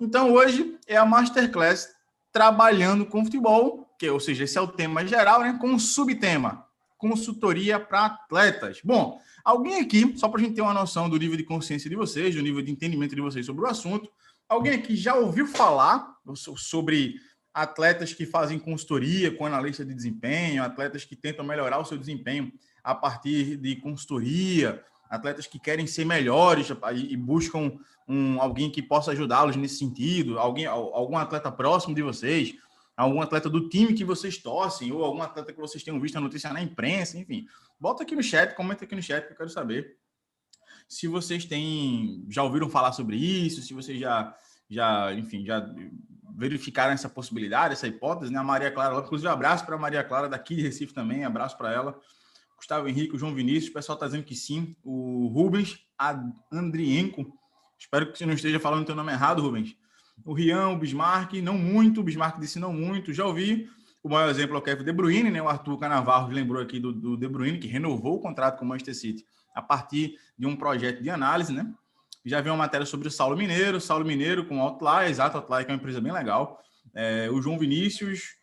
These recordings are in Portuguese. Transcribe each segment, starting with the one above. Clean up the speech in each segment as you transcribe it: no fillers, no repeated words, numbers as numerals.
Então, hoje é a Masterclass trabalhando com futebol, ou seja, esse é o tema geral, né? Com um subtema, consultoria para atletas. Bom, alguém aqui, só para a gente ter uma noção do nível de consciência de vocês, do nível de entendimento de vocês sobre o assunto, alguém aqui já ouviu falar sobre atletas que fazem consultoria com analista de desempenho, atletas que tentam melhorar o seu desempenho a partir de consultoria, atletas que querem ser melhores e buscam alguém que possa ajudá-los nesse sentido, algum atleta próximo de vocês, algum atleta do time que vocês torcem, ou algum atleta que vocês tenham visto a notícia na imprensa, enfim. Bota aqui no chat, comenta aqui no chat que eu quero saber se vocês já ouviram falar sobre isso, se vocês já verificaram essa possibilidade, essa hipótese, né? A Maria Clara, inclusive abraço para a Maria Clara daqui de Recife também, abraço para ela. Gustavo Henrique, o João Vinícius, o pessoal está dizendo que sim. O Rubens Andrienko, espero que você não esteja falando o teu nome errado, Rubens. O Rian, o Bismarck, não muito. O Bismarck disse não muito. Já ouvi. O maior exemplo é o Kevin De Bruyne, né? O Arthur Canavarro lembrou aqui do De Bruyne, que renovou o contrato com o Manchester City a partir de um projeto de análise, né? Já vi uma matéria sobre o Saulo Mineiro com Outlier, exato, Outlier, que é uma empresa bem legal. O João Vinícius,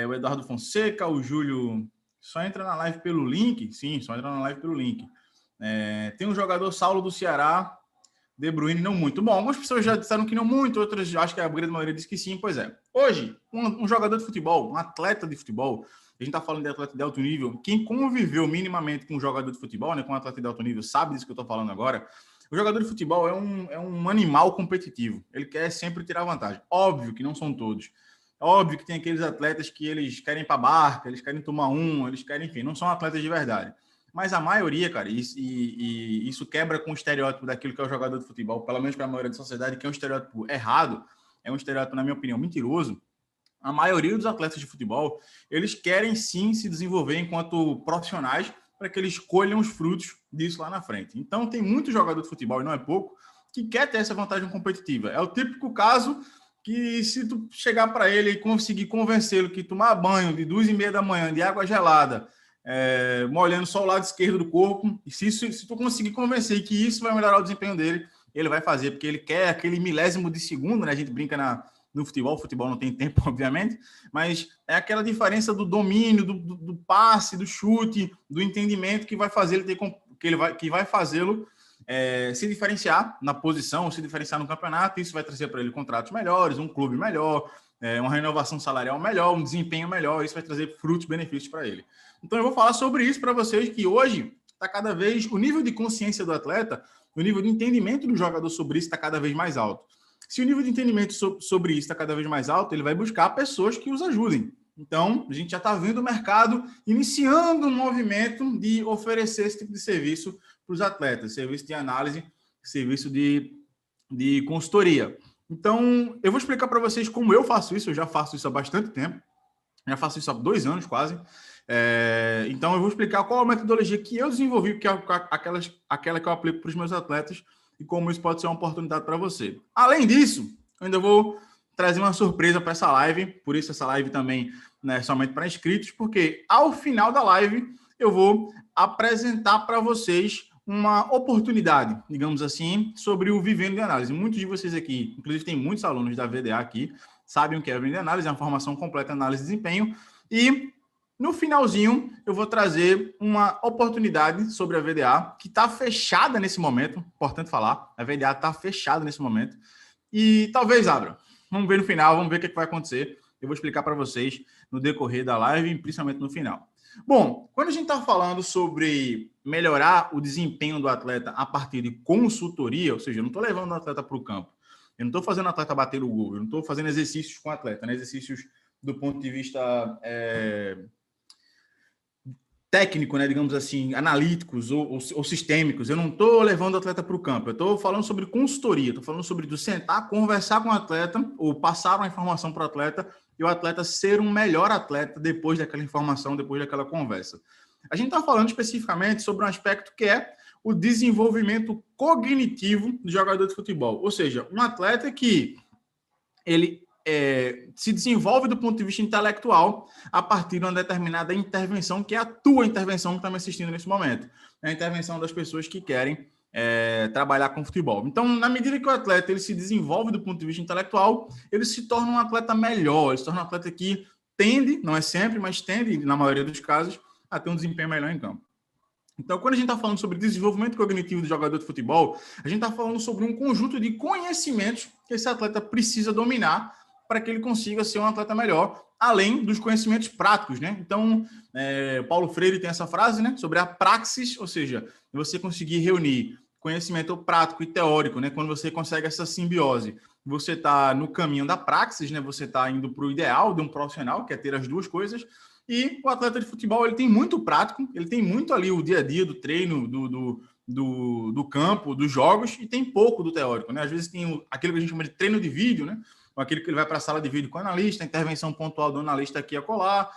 o Eduardo Fonseca, o Júlio... Só entra na live pelo link? Sim, só entra na live pelo link. Tem um jogador, Saulo do Ceará, De Bruyne, não muito. Bom, algumas pessoas já disseram que não muito, outras acho que a grande maioria disse que sim. Pois é. Hoje, um jogador de futebol, um atleta de futebol, a gente está falando de atleta de alto nível, quem conviveu minimamente com um jogador de futebol, né, com um atleta de alto nível, sabe disso que eu estou falando agora. O jogador de futebol é um animal competitivo. Ele quer sempre tirar vantagem. Óbvio que não são todos. Óbvio que tem aqueles atletas que eles querem ir para a barca, eles querem tomar eles querem, enfim, não são atletas de verdade. Mas a maioria, cara, isso quebra com o estereótipo daquilo que é o jogador de futebol, pelo menos para a maioria da sociedade, que é um estereótipo errado, é um estereótipo, na minha opinião, mentiroso. A maioria dos atletas de futebol, eles querem sim se desenvolver enquanto profissionais para que eles colham os frutos disso lá na frente. Então, tem muito jogador de futebol, e não é pouco, que quer ter essa vantagem competitiva. É o típico caso que se tu chegar para ele e conseguir convencê-lo que tomar banho de 2h30 da manhã de água gelada, molhando só o lado esquerdo do corpo, e se tu conseguir convencer que isso vai melhorar o desempenho dele, ele vai fazer, porque ele quer aquele milésimo de segundo, né? A gente brinca no futebol, o futebol não tem tempo, obviamente, mas é aquela diferença do domínio, do passe, do chute, do entendimento que vai fazer ele ter, que vai fazê-lo se diferenciar na posição, se diferenciar no campeonato. Isso vai trazer para ele contratos melhores, um clube melhor, uma renovação salarial melhor, um desempenho melhor. Isso vai trazer frutos, benefícios para ele. Então eu vou falar sobre isso para vocês, que hoje está cada vez o nível de consciência do atleta, o nível de entendimento do jogador sobre isso está cada vez mais alto. Se o nível de entendimento sobre isso está cada vez mais alto, ele vai buscar pessoas que os ajudem. Então, a gente já está vendo o mercado iniciando um movimento de oferecer esse tipo de serviço para os atletas, serviço de análise, serviço de consultoria. Então, eu vou explicar para vocês como eu faço isso. Eu já faço isso há bastante tempo, já faço isso há 2 anos quase. Então, eu vou explicar qual a metodologia que eu desenvolvi, que é aquela que eu aplico para os meus atletas, e como isso pode ser uma oportunidade para você. Além disso, eu ainda vou trazer uma surpresa para essa live, por isso essa live também não é somente para inscritos, porque ao final da live eu vou apresentar para vocês uma oportunidade, digamos assim, sobre o Vivendo de Análise. Muitos de vocês aqui, inclusive tem muitos alunos da VDA aqui, sabem o que é Vivendo de Análise, é uma formação completa em análise de desempenho, e no finalzinho, eu vou trazer uma oportunidade sobre a VDA, que está fechada nesse momento, importante falar, a VDA está fechada nesse momento, e talvez abra. Vamos ver no final, vamos ver o que vai acontecer. Eu vou explicar para vocês no decorrer da live, principalmente no final. Bom, quando a gente está falando sobre melhorar o desempenho do atleta a partir de consultoria, ou seja, eu não estou levando o atleta para o campo, eu não estou fazendo o atleta bater o gol, eu não estou fazendo exercícios com o atleta, né? Exercícios do ponto de vista técnico, né, digamos assim, analíticos ou sistêmicos. Eu não estou levando o atleta para o campo, eu estou falando sobre consultoria, estou falando sobre sentar, conversar com o atleta ou passar uma informação para o atleta e o atleta ser um melhor atleta depois daquela informação, depois daquela conversa. A gente está falando especificamente sobre um aspecto que é o desenvolvimento cognitivo do jogador de futebol, ou seja, um atleta que ele se desenvolve do ponto de vista intelectual a partir de uma determinada intervenção, que é a tua intervenção que está me assistindo nesse momento. É a intervenção das pessoas que querem trabalhar com futebol. Então, na medida que o atleta ele se desenvolve do ponto de vista intelectual, ele se torna um atleta melhor, ele se torna um atleta que tende, não é sempre, mas tende, na maioria dos casos, a ter um desempenho melhor em campo. Então, quando a gente está falando sobre desenvolvimento cognitivo do jogador de futebol, a gente está falando sobre um conjunto de conhecimentos que esse atleta precisa dominar para que ele consiga ser um atleta melhor, além dos conhecimentos práticos, né? Então, Paulo Freire tem essa frase, né, sobre a praxis, ou seja, você conseguir reunir conhecimento prático e teórico, né? Quando você consegue essa simbiose, você está no caminho da praxis, né? Você está indo para o ideal de um profissional, que é ter as duas coisas. E o atleta de futebol, ele tem muito prático, ele tem muito ali o dia a dia do treino, do campo, dos jogos, e tem pouco do teórico, né? Às vezes tem aquilo que a gente chama de treino de vídeo, né? Aquele que ele vai para a sala de vídeo com o analista, a intervenção pontual do analista aqui e acolá.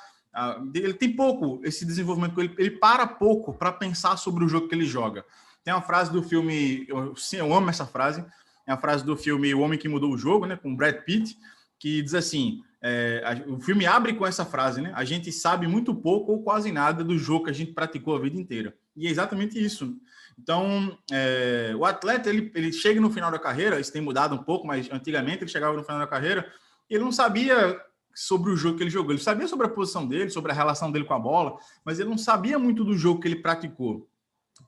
Ele tem pouco esse desenvolvimento, ele para pouco para pensar sobre o jogo que ele joga. Tem uma frase do filme, eu amo essa frase, é a frase do filme O Homem que Mudou o Jogo, né? Com Brad Pitt, que diz assim, o filme abre com essa frase, né? A gente sabe muito pouco ou quase nada do jogo que a gente praticou a vida inteira. E é exatamente isso. Então, o atleta, ele chega no final da carreira, isso tem mudado um pouco, mas antigamente ele chegava no final da carreira e ele não sabia sobre o jogo que ele jogou. Ele sabia sobre a posição dele, sobre a relação dele com a bola, mas ele não sabia muito do jogo que ele praticou.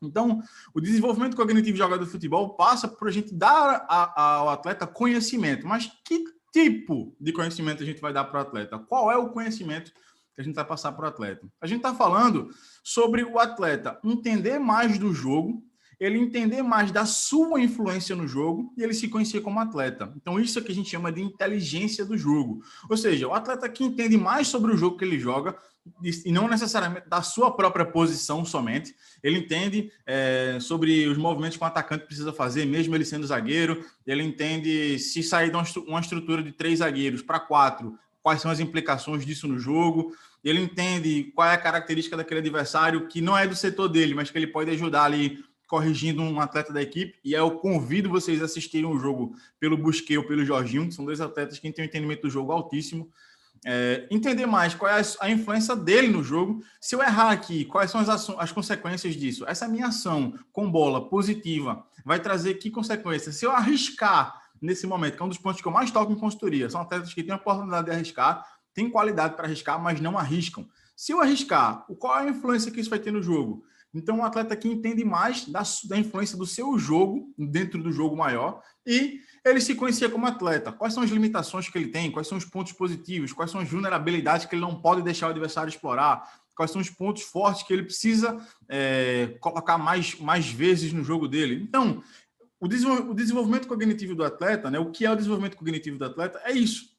Então, o desenvolvimento cognitivo de jogador de futebol passa por a gente dar ao atleta conhecimento. Mas que tipo de conhecimento a gente vai dar para o atleta? Qual é o conhecimento que a gente vai passar para o atleta? A gente está falando sobre o atleta entender mais do jogo, ele entender mais da sua influência no jogo e ele se conhecer como atleta. Então, isso é que a gente chama de inteligência do jogo. Ou seja, o atleta que entende mais sobre o jogo que ele joga, e não necessariamente da sua própria posição somente, ele entende sobre os movimentos que o atacante precisa fazer, mesmo ele sendo zagueiro, ele entende se sair de uma estrutura de 3 zagueiros para 4, quais são as implicações disso no jogo, ele entende qual é a característica daquele adversário que não é do setor dele, mas que ele pode ajudar ali corrigindo um atleta da equipe, e eu convido vocês a assistirem o jogo pelo Busquets ou pelo Jorginho, que são 2 atletas que têm um entendimento do jogo altíssimo. Entender mais qual é a influência dele no jogo. Se eu errar aqui, quais são as consequências disso? Essa minha ação com bola positiva vai trazer que consequências? Se eu arriscar nesse momento, que é um dos pontos que eu mais toco em consultoria, são atletas que têm a oportunidade de arriscar, têm qualidade para arriscar, mas não arriscam. Se eu arriscar, qual é a influência que isso vai ter no jogo? Então, um atleta que entende mais da influência do seu jogo, dentro do jogo maior, e ele se conhecia como atleta. Quais são as limitações que ele tem? Quais são os pontos positivos? Quais são as vulnerabilidades que ele não pode deixar o adversário explorar? Quais são os pontos fortes que ele precisa colocar mais vezes no jogo dele? Então, o desenvolvimento cognitivo do atleta, né? O que é o desenvolvimento cognitivo do atleta? É isso.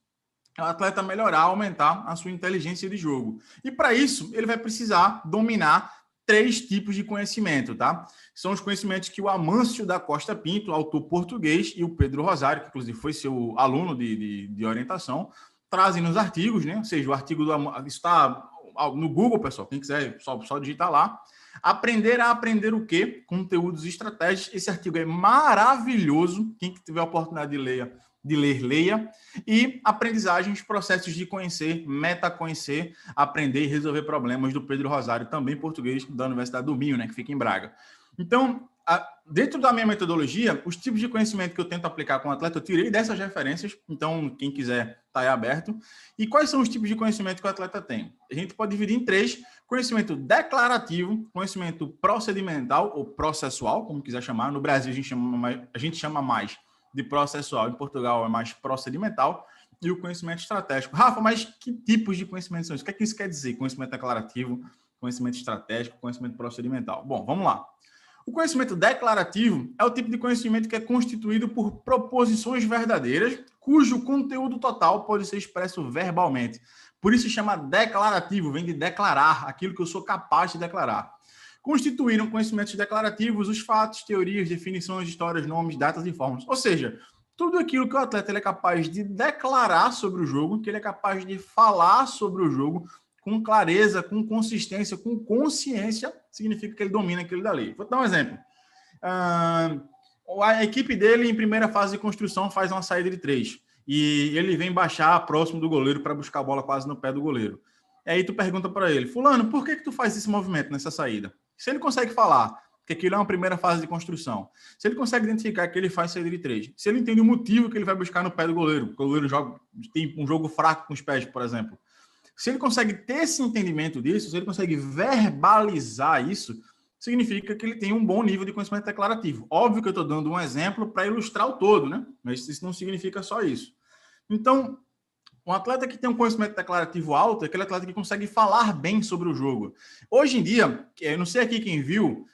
É o atleta melhorar, aumentar a sua inteligência de jogo. E para isso, ele vai precisar dominar 3 tipos de conhecimento, tá? São os conhecimentos que o Amâncio da Costa Pinto, autor português, e o Pedro Rosário, que inclusive foi seu aluno de orientação, trazem nos artigos, né? Ou seja, o artigo está no Google, pessoal, quem quiser só digitar lá. Aprender a aprender o quê? Conteúdos e estratégias. Esse artigo é maravilhoso. Quem tiver a oportunidade de ler, leia. E aprendizagens, processos de conhecer, meta-conhecer, aprender e resolver problemas, do Pedro Rosário, também português, da Universidade do Minho, né, que fica em Braga. Então, dentro da minha metodologia, os tipos de conhecimento que eu tento aplicar com o atleta, eu tirei dessas referências, então quem quiser está aí aberto. E quais são os tipos de conhecimento que o atleta tem? A gente pode dividir em 3: conhecimento declarativo, conhecimento procedimental ou processual, como quiser chamar. No Brasil a gente chama mais de processual, em Portugal é mais procedimental, e o conhecimento estratégico. Rafa, mas que tipos de conhecimento são isso? O que é que isso quer dizer? Conhecimento declarativo, conhecimento estratégico, conhecimento procedimental. Bom, vamos lá. O conhecimento declarativo é o tipo de conhecimento que é constituído por proposições verdadeiras, cujo conteúdo total pode ser expresso verbalmente. Por isso se chama declarativo, vem de declarar, aquilo que eu sou capaz de declarar. Constituíram conhecimentos declarativos os fatos, teorias, definições, histórias, nomes, datas e formas. Ou seja, tudo aquilo que o atleta ele é capaz de declarar sobre o jogo, que ele é capaz de falar sobre o jogo com clareza, com consistência, com consciência, significa que ele domina aquilo dali. Vou dar um exemplo. A equipe dele, em primeira fase de construção, faz uma saída de 3. E ele vem baixar próximo do goleiro para buscar a bola quase no pé do goleiro. E aí tu pergunta para ele: fulano, por que tu faz esse movimento nessa saída? Se ele consegue falar porque aquilo é uma primeira fase de construção. Se ele consegue identificar que ele faz saída de 3, se ele entende o motivo que ele vai buscar no pé do goleiro, o goleiro tem um jogo fraco com os pés, por exemplo. Se ele consegue ter esse entendimento disso, se ele consegue verbalizar isso, significa que ele tem um bom nível de conhecimento declarativo. Óbvio que eu estou dando um exemplo para ilustrar o todo, né? Mas isso não significa só isso. Então, um atleta que tem um conhecimento declarativo alto é aquele atleta que consegue falar bem sobre o jogo. Hoje em dia, eu não sei aqui quem viu,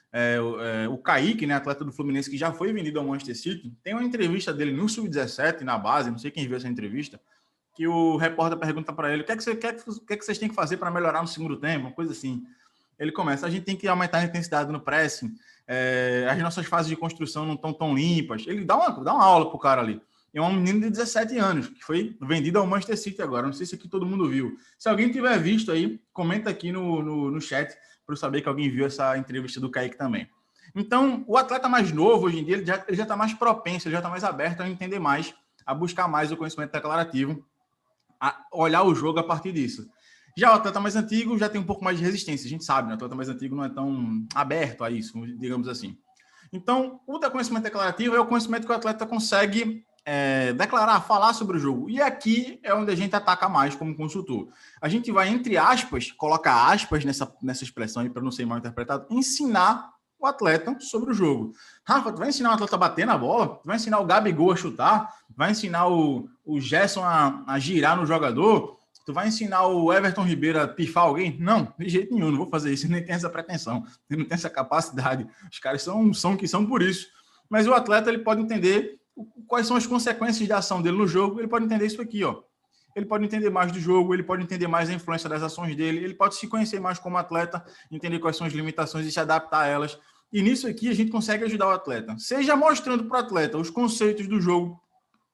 o Kaique, né, atleta do Fluminense, que já foi vendido ao Manchester City, tem uma entrevista dele no Sub-17, na base, não sei quem viu essa entrevista, que o repórter pergunta para ele, o que é que vocês têm que fazer para melhorar no segundo tempo? Uma coisa assim. Ele começa, a gente tem que aumentar a intensidade no pressing, as nossas fases de construção não estão tão limpas. Ele dá uma aula pro cara ali. É um menino de 17 anos, que foi vendido ao Manchester City agora. Não sei se aqui todo mundo viu. Se alguém tiver visto aí, comenta aqui no chat para eu saber que alguém viu essa entrevista do Kaique também. Então, o atleta mais novo, hoje em dia, ele já está mais propenso, ele já está mais aberto a entender mais, a buscar mais o conhecimento declarativo, a olhar o jogo a partir disso. Já o atleta mais antigo já tem um pouco mais de resistência. A gente sabe, né? O atleta mais antigo não é tão aberto a isso, digamos assim. Então, o conhecimento declarativo é o conhecimento que o atleta consegue declarar, falar sobre o jogo. E aqui é onde a gente ataca mais como consultor. A gente vai, entre aspas, colocar aspas nessa expressão aí para não ser mal interpretado, ensinar o atleta sobre o jogo. Rafa, tu vai ensinar o atleta a bater na bola? Tu vai ensinar o Gabigol a chutar? Vai ensinar o Gerson a girar no jogador? Tu vai ensinar o Everton Ribeiro a pifar alguém? Não, de jeito nenhum, não vou fazer isso. Eu nem tenho essa pretensão, eu não tenho essa capacidade. Os caras são que são por isso. Mas o atleta, ele pode entender quais são as consequências da ação dele no jogo, ele pode entender isso aqui, ó. Ele pode entender mais do jogo, ele pode entender mais a influência das ações dele, ele pode se conhecer mais como atleta, entender quais são as limitações e se adaptar a elas. E nisso aqui a gente consegue ajudar o atleta, seja mostrando para o atleta os conceitos do jogo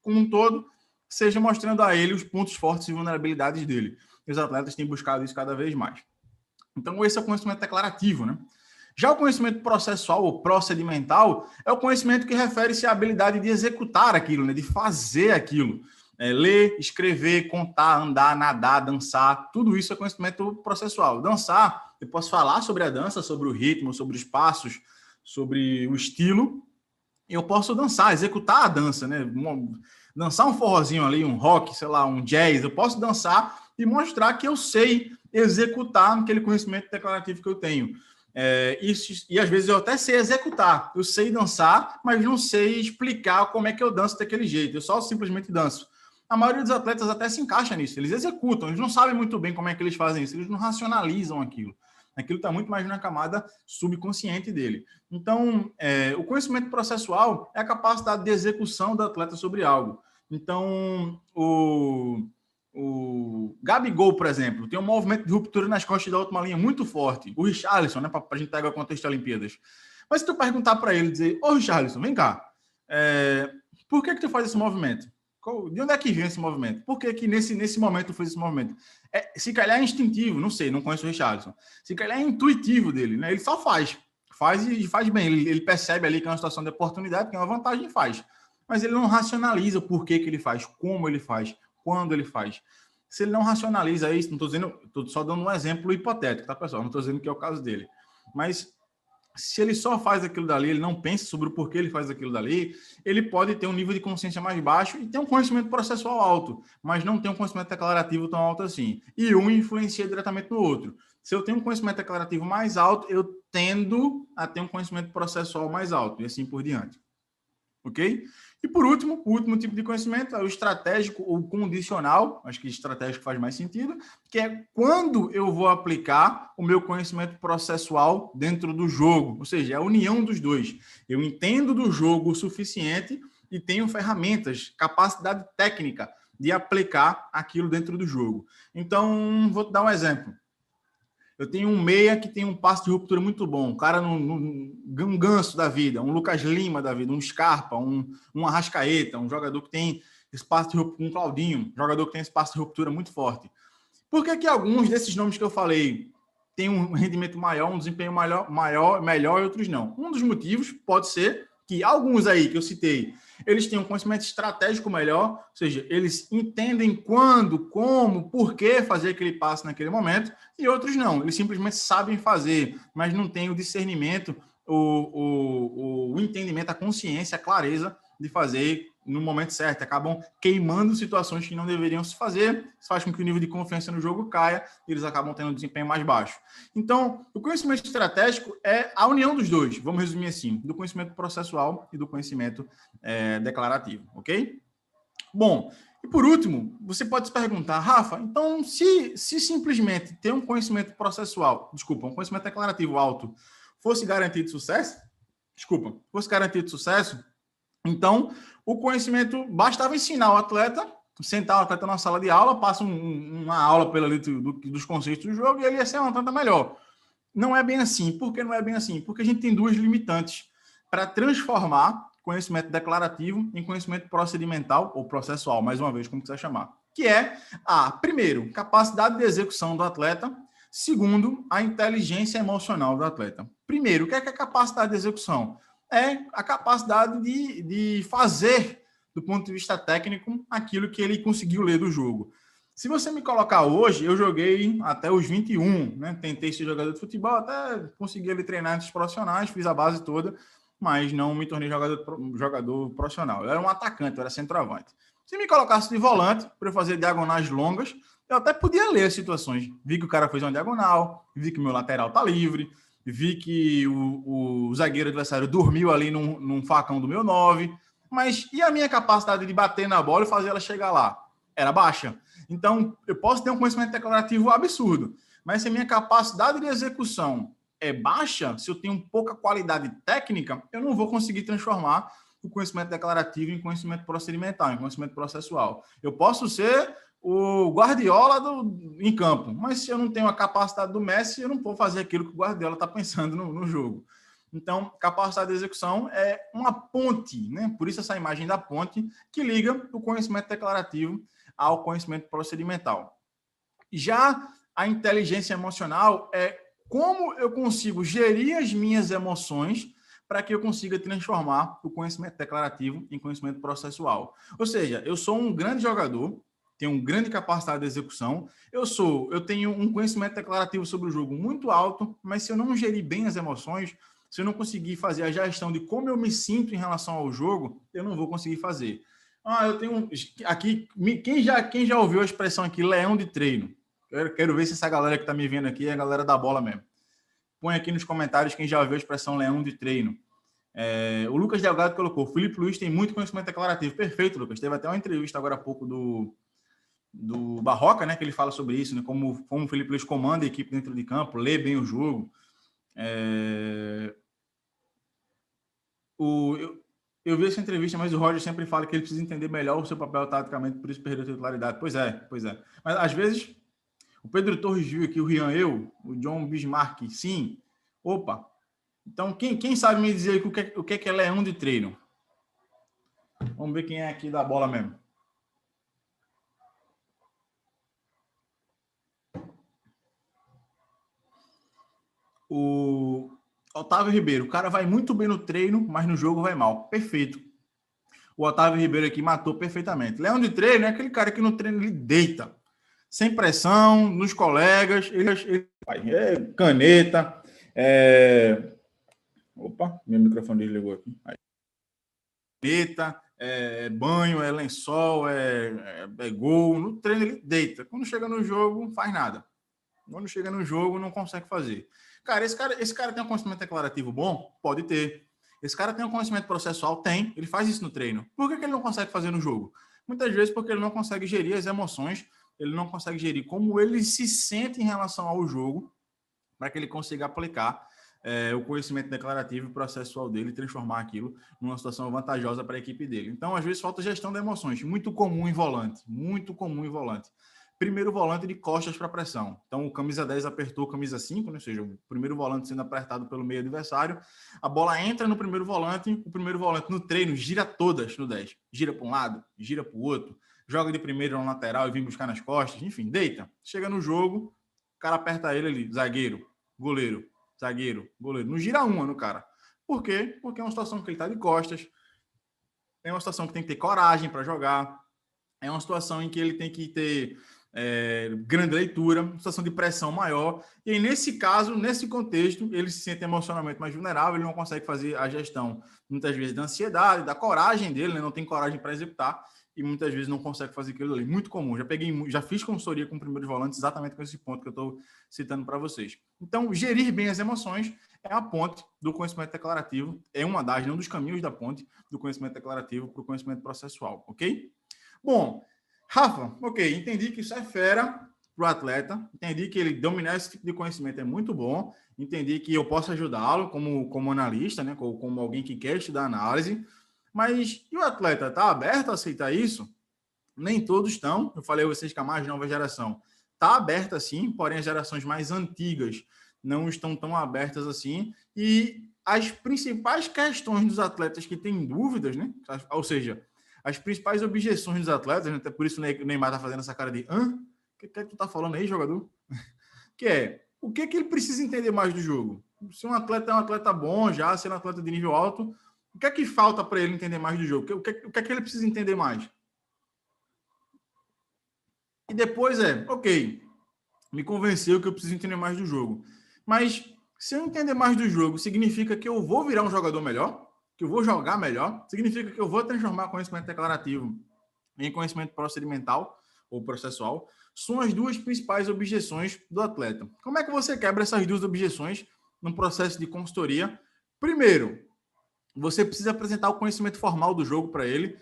como um todo, seja mostrando a ele os pontos fortes e vulnerabilidades dele. E os atletas têm buscado isso cada vez mais. Então, esse é o conhecimento declarativo, né? Já o conhecimento processual ou procedimental é o conhecimento que refere-se à habilidade de executar aquilo, né? De fazer aquilo. Ler, escrever, contar, andar, nadar, dançar, tudo isso é conhecimento processual. Dançar, eu posso falar sobre a dança, sobre o ritmo, sobre os passos, sobre o estilo. Eu posso dançar, executar a dança, né? Dançar um forrozinho ali, um rock, sei lá, um jazz. Eu posso dançar e mostrar que eu sei executar aquele conhecimento declarativo que eu tenho. E às vezes eu até sei executar. Eu sei dançar, mas não sei explicar como é que eu danço daquele jeito. Eu só simplesmente danço. A maioria dos atletas até se encaixa nisso. Eles executam, eles não sabem muito bem como é que eles fazem isso. Eles não racionalizam aquilo. Aquilo está muito mais na camada subconsciente dele. Então, o conhecimento processual é a capacidade de execução do atleta sobre algo. Então, o Gabigol, por exemplo, tem um movimento de ruptura nas costas da última linha muito forte. O Richarlison, né, para a gente pegar o contexto das Olimpíadas. Mas se tu perguntar para ele, dizer, ô Richarlison, vem cá, por que tu faz esse movimento? De onde é que vem esse movimento? Por que nesse momento tu fez esse movimento? Se calhar é instintivo, não sei, não conheço o Richarlison. Se calhar é intuitivo dele, né? Ele só faz e faz bem. Ele percebe ali que é uma situação de oportunidade, que é uma vantagem e faz. Mas ele não racionaliza o porquê que ele faz, como ele faz, quando ele faz. Se ele não racionaliza isso, não estou dizendo, estou só dando um exemplo hipotético, tá, pessoal? Não estou dizendo que é o caso dele. Mas se ele só faz aquilo dali, ele não pensa sobre o porquê ele faz aquilo dali, ele pode ter um nível de consciência mais baixo e ter um conhecimento processual alto, mas não tem um conhecimento declarativo tão alto assim. E um influencia diretamente no outro. Se eu tenho um conhecimento declarativo mais alto, eu tendo a ter um conhecimento processual mais alto, e assim por diante. Ok? E por último, o último tipo de conhecimento é o estratégico ou condicional, acho que estratégico faz mais sentido, que é quando eu vou aplicar o meu conhecimento processual dentro do jogo, ou seja, é a união dos dois. Eu entendo do jogo o suficiente e tenho ferramentas, capacidade técnica de aplicar aquilo dentro do jogo. Então, vou te dar um exemplo. Eu tenho um meia que tem um passe de ruptura muito bom. Um cara, um Ganso da vida, um Lucas Lima da vida, um Scarpa, um Arrascaeta, um jogador que tem espaço de ruptura, um Claudinho, um jogador que tem espaço de ruptura muito forte. Por que alguns desses nomes que eu falei têm um rendimento maior, um desempenho melhor e outros não? Um dos motivos pode ser que alguns aí que eu citei, eles têm um conhecimento estratégico melhor, ou seja, eles entendem quando, como, por que fazer aquele passo naquele momento, e outros não, eles simplesmente sabem fazer, mas não têm o discernimento o entendimento, a consciência, a clareza de fazer no momento certo. Acabam queimando situações que não deveriam se fazer. Isso faz com que o nível de confiança no jogo caia e eles acabam tendo um desempenho mais baixo. Então, o conhecimento estratégico é a união dos dois, vamos resumir assim, do conhecimento processual e do conhecimento declarativo, ok? Bom, e por último, você pode se perguntar, Rafa, então se simplesmente ter um conhecimento processual, um conhecimento declarativo alto fosse garantido de sucesso, então o conhecimento bastava ensinar o atleta, sentar o atleta na sala de aula, passa uma aula pela dos conceitos do jogo e ele ia ser um atleta melhor. Não é bem assim. Por que não é bem assim? Porque a gente tem duas limitantes para transformar conhecimento declarativo em conhecimento procedimental ou processual, mais uma vez, como quiser chamar. Que é primeiro, capacidade de execução do atleta. Segundo, a inteligência emocional do atleta. Primeiro, o que é a capacidade de execução? É a capacidade de fazer, do ponto de vista técnico, aquilo que ele conseguiu ler do jogo. Se você me colocar hoje, eu joguei até os 21, né? Tentei ser jogador de futebol, até consegui ali treinar entre os profissionais, fiz a base toda, mas não me tornei jogador profissional. Eu era um atacante, eu era centroavante. Se me colocasse de volante, para eu fazer diagonais longas, eu até podia ler as situações. Vi que o cara fez uma diagonal, vi que o meu lateral tá livre, vi que o zagueiro adversário dormiu ali num facão do meu 9, mas e a minha capacidade de bater na bola e fazer ela chegar lá? Era baixa. Então, eu posso ter um conhecimento declarativo absurdo, mas se a minha capacidade de execução é baixa, se eu tenho pouca qualidade técnica, eu não vou conseguir transformar o conhecimento declarativo em conhecimento procedimental, em conhecimento processual. Eu posso ser o Guardiola em campo, mas se eu não tenho a capacidade do Messi, eu não vou fazer aquilo que o Guardiola está pensando no jogo. Então, capacidade de execução é uma ponte, né? Por isso essa imagem da ponte que liga o conhecimento declarativo ao conhecimento procedimental. Já a inteligência emocional é como eu consigo gerir as minhas emoções para que eu consiga transformar o conhecimento declarativo em conhecimento processual. Ou seja, eu sou um grande jogador, tenho uma grande capacidade de execução, eu tenho um conhecimento declarativo sobre o jogo muito alto, mas se eu não gerir bem as emoções, se eu não conseguir fazer a gestão de como eu me sinto em relação ao jogo, eu não vou conseguir fazer. Eu tenho aqui, quem já ouviu a expressão aqui, leão de treino? Eu quero ver se essa galera que está me vendo aqui é a galera da bola mesmo. Põe aqui nos comentários quem já ouviu a expressão leão de treino. O Lucas Delgado colocou, Felipe Luiz tem muito conhecimento declarativo. Perfeito, Lucas. Teve até uma entrevista agora há pouco do Barroca, né, que ele fala sobre isso, né, como o Felipe Luiz comanda a equipe dentro de campo, lê bem o jogo. Eu vi essa entrevista, mas o Roger sempre fala que ele precisa entender melhor o seu papel taticamente, por isso perdeu a titularidade. Pois é. Mas às vezes, o Pedro Torres viu aqui, o Rian o John Bismarck, sim. Opa! Então, quem sabe me dizer aqui o que é leão de treino? Vamos ver quem é aqui da bola mesmo. O Otávio Ribeiro, o cara vai muito bem no treino, mas no jogo vai mal. Perfeito. O Otávio Ribeiro aqui matou perfeitamente. Leão de treino é aquele cara que no treino ele deita. Sem pressão, nos colegas, ele faz caneta. Opa, meu microfone desligou aqui. Caneta, banho, lençol, gol. No treino ele deita. Quando chega no jogo, não faz nada. Quando chega no jogo, não consegue fazer. Cara, esse cara tem um conhecimento declarativo bom? Pode ter. Esse cara tem um conhecimento processual? Tem. Ele faz isso no treino. Por que ele não consegue fazer no jogo? Muitas vezes porque ele não consegue gerir as emoções, ele não consegue gerir como ele se sente em relação ao jogo, para que ele consiga aplicar o conhecimento declarativo e processual dele e transformar aquilo numa situação vantajosa para a equipe dele. Então, às vezes, falta gestão de emoções. Muito comum em volante. Primeiro volante de costas para pressão. Então, o camisa 10 apertou a camisa 5, né? Ou seja, o primeiro volante sendo apertado pelo meio adversário. A bola entra no primeiro volante, o primeiro volante no treino gira todas no 10. Gira para um lado, gira para o outro, joga de primeiro no lateral e vem buscar nas costas. Enfim, deita. Chega no jogo, o cara aperta ele ali, zagueiro, goleiro, zagueiro, goleiro. Não gira uma no cara. Por quê? Porque é uma situação que ele está de costas, é uma situação que tem que ter coragem para jogar, é uma situação em que ele tem que ter grande leitura, situação de pressão maior. E aí, nesse caso, nesse contexto, ele se sente emocionalmente mais vulnerável, ele não consegue fazer a gestão, muitas vezes, da ansiedade, da coragem dele, né? Não tem coragem para executar e muitas vezes não consegue fazer aquilo ali. Muito comum. Já fiz consultoria com primeiros volantes exatamente com esse ponto que eu estou citando para vocês. Então, gerir bem as emoções é a ponte do conhecimento declarativo, é um dos caminhos da ponte do conhecimento declarativo para o conhecimento processual, ok? Bom, Rafa, ok, entendi que isso é fera para o atleta, entendi que ele dominar esse tipo de conhecimento é muito bom, entendi que eu posso ajudá-lo como analista, né, como alguém que quer estudar análise, mas e o atleta está aberto a aceitar isso? Nem todos estão, eu falei a vocês que a mais nova geração está aberta sim, porém as gerações mais antigas não estão tão abertas assim, e as principais questões dos atletas que têm dúvidas, né, ou seja, as principais objeções dos atletas, né? Até por isso o Neymar tá fazendo essa cara de hã? O que é que tu tá falando aí, jogador? Que é, o que é que ele precisa entender mais do jogo? Se um atleta é um atleta bom já, se é um atleta de nível alto, o que é que falta para ele entender mais do jogo? O que é que ele precisa entender mais? E depois ok, me convenceu que eu preciso entender mais do jogo. Mas se eu entender mais do jogo, significa que eu vou virar um jogador melhor? Que eu vou jogar melhor? Significa que eu vou transformar conhecimento declarativo em conhecimento procedimental ou processual? São as duas principais objeções do atleta. Como é que você quebra essas duas objeções no processo de consultoria? Primeiro, você precisa apresentar o conhecimento formal do jogo para ele,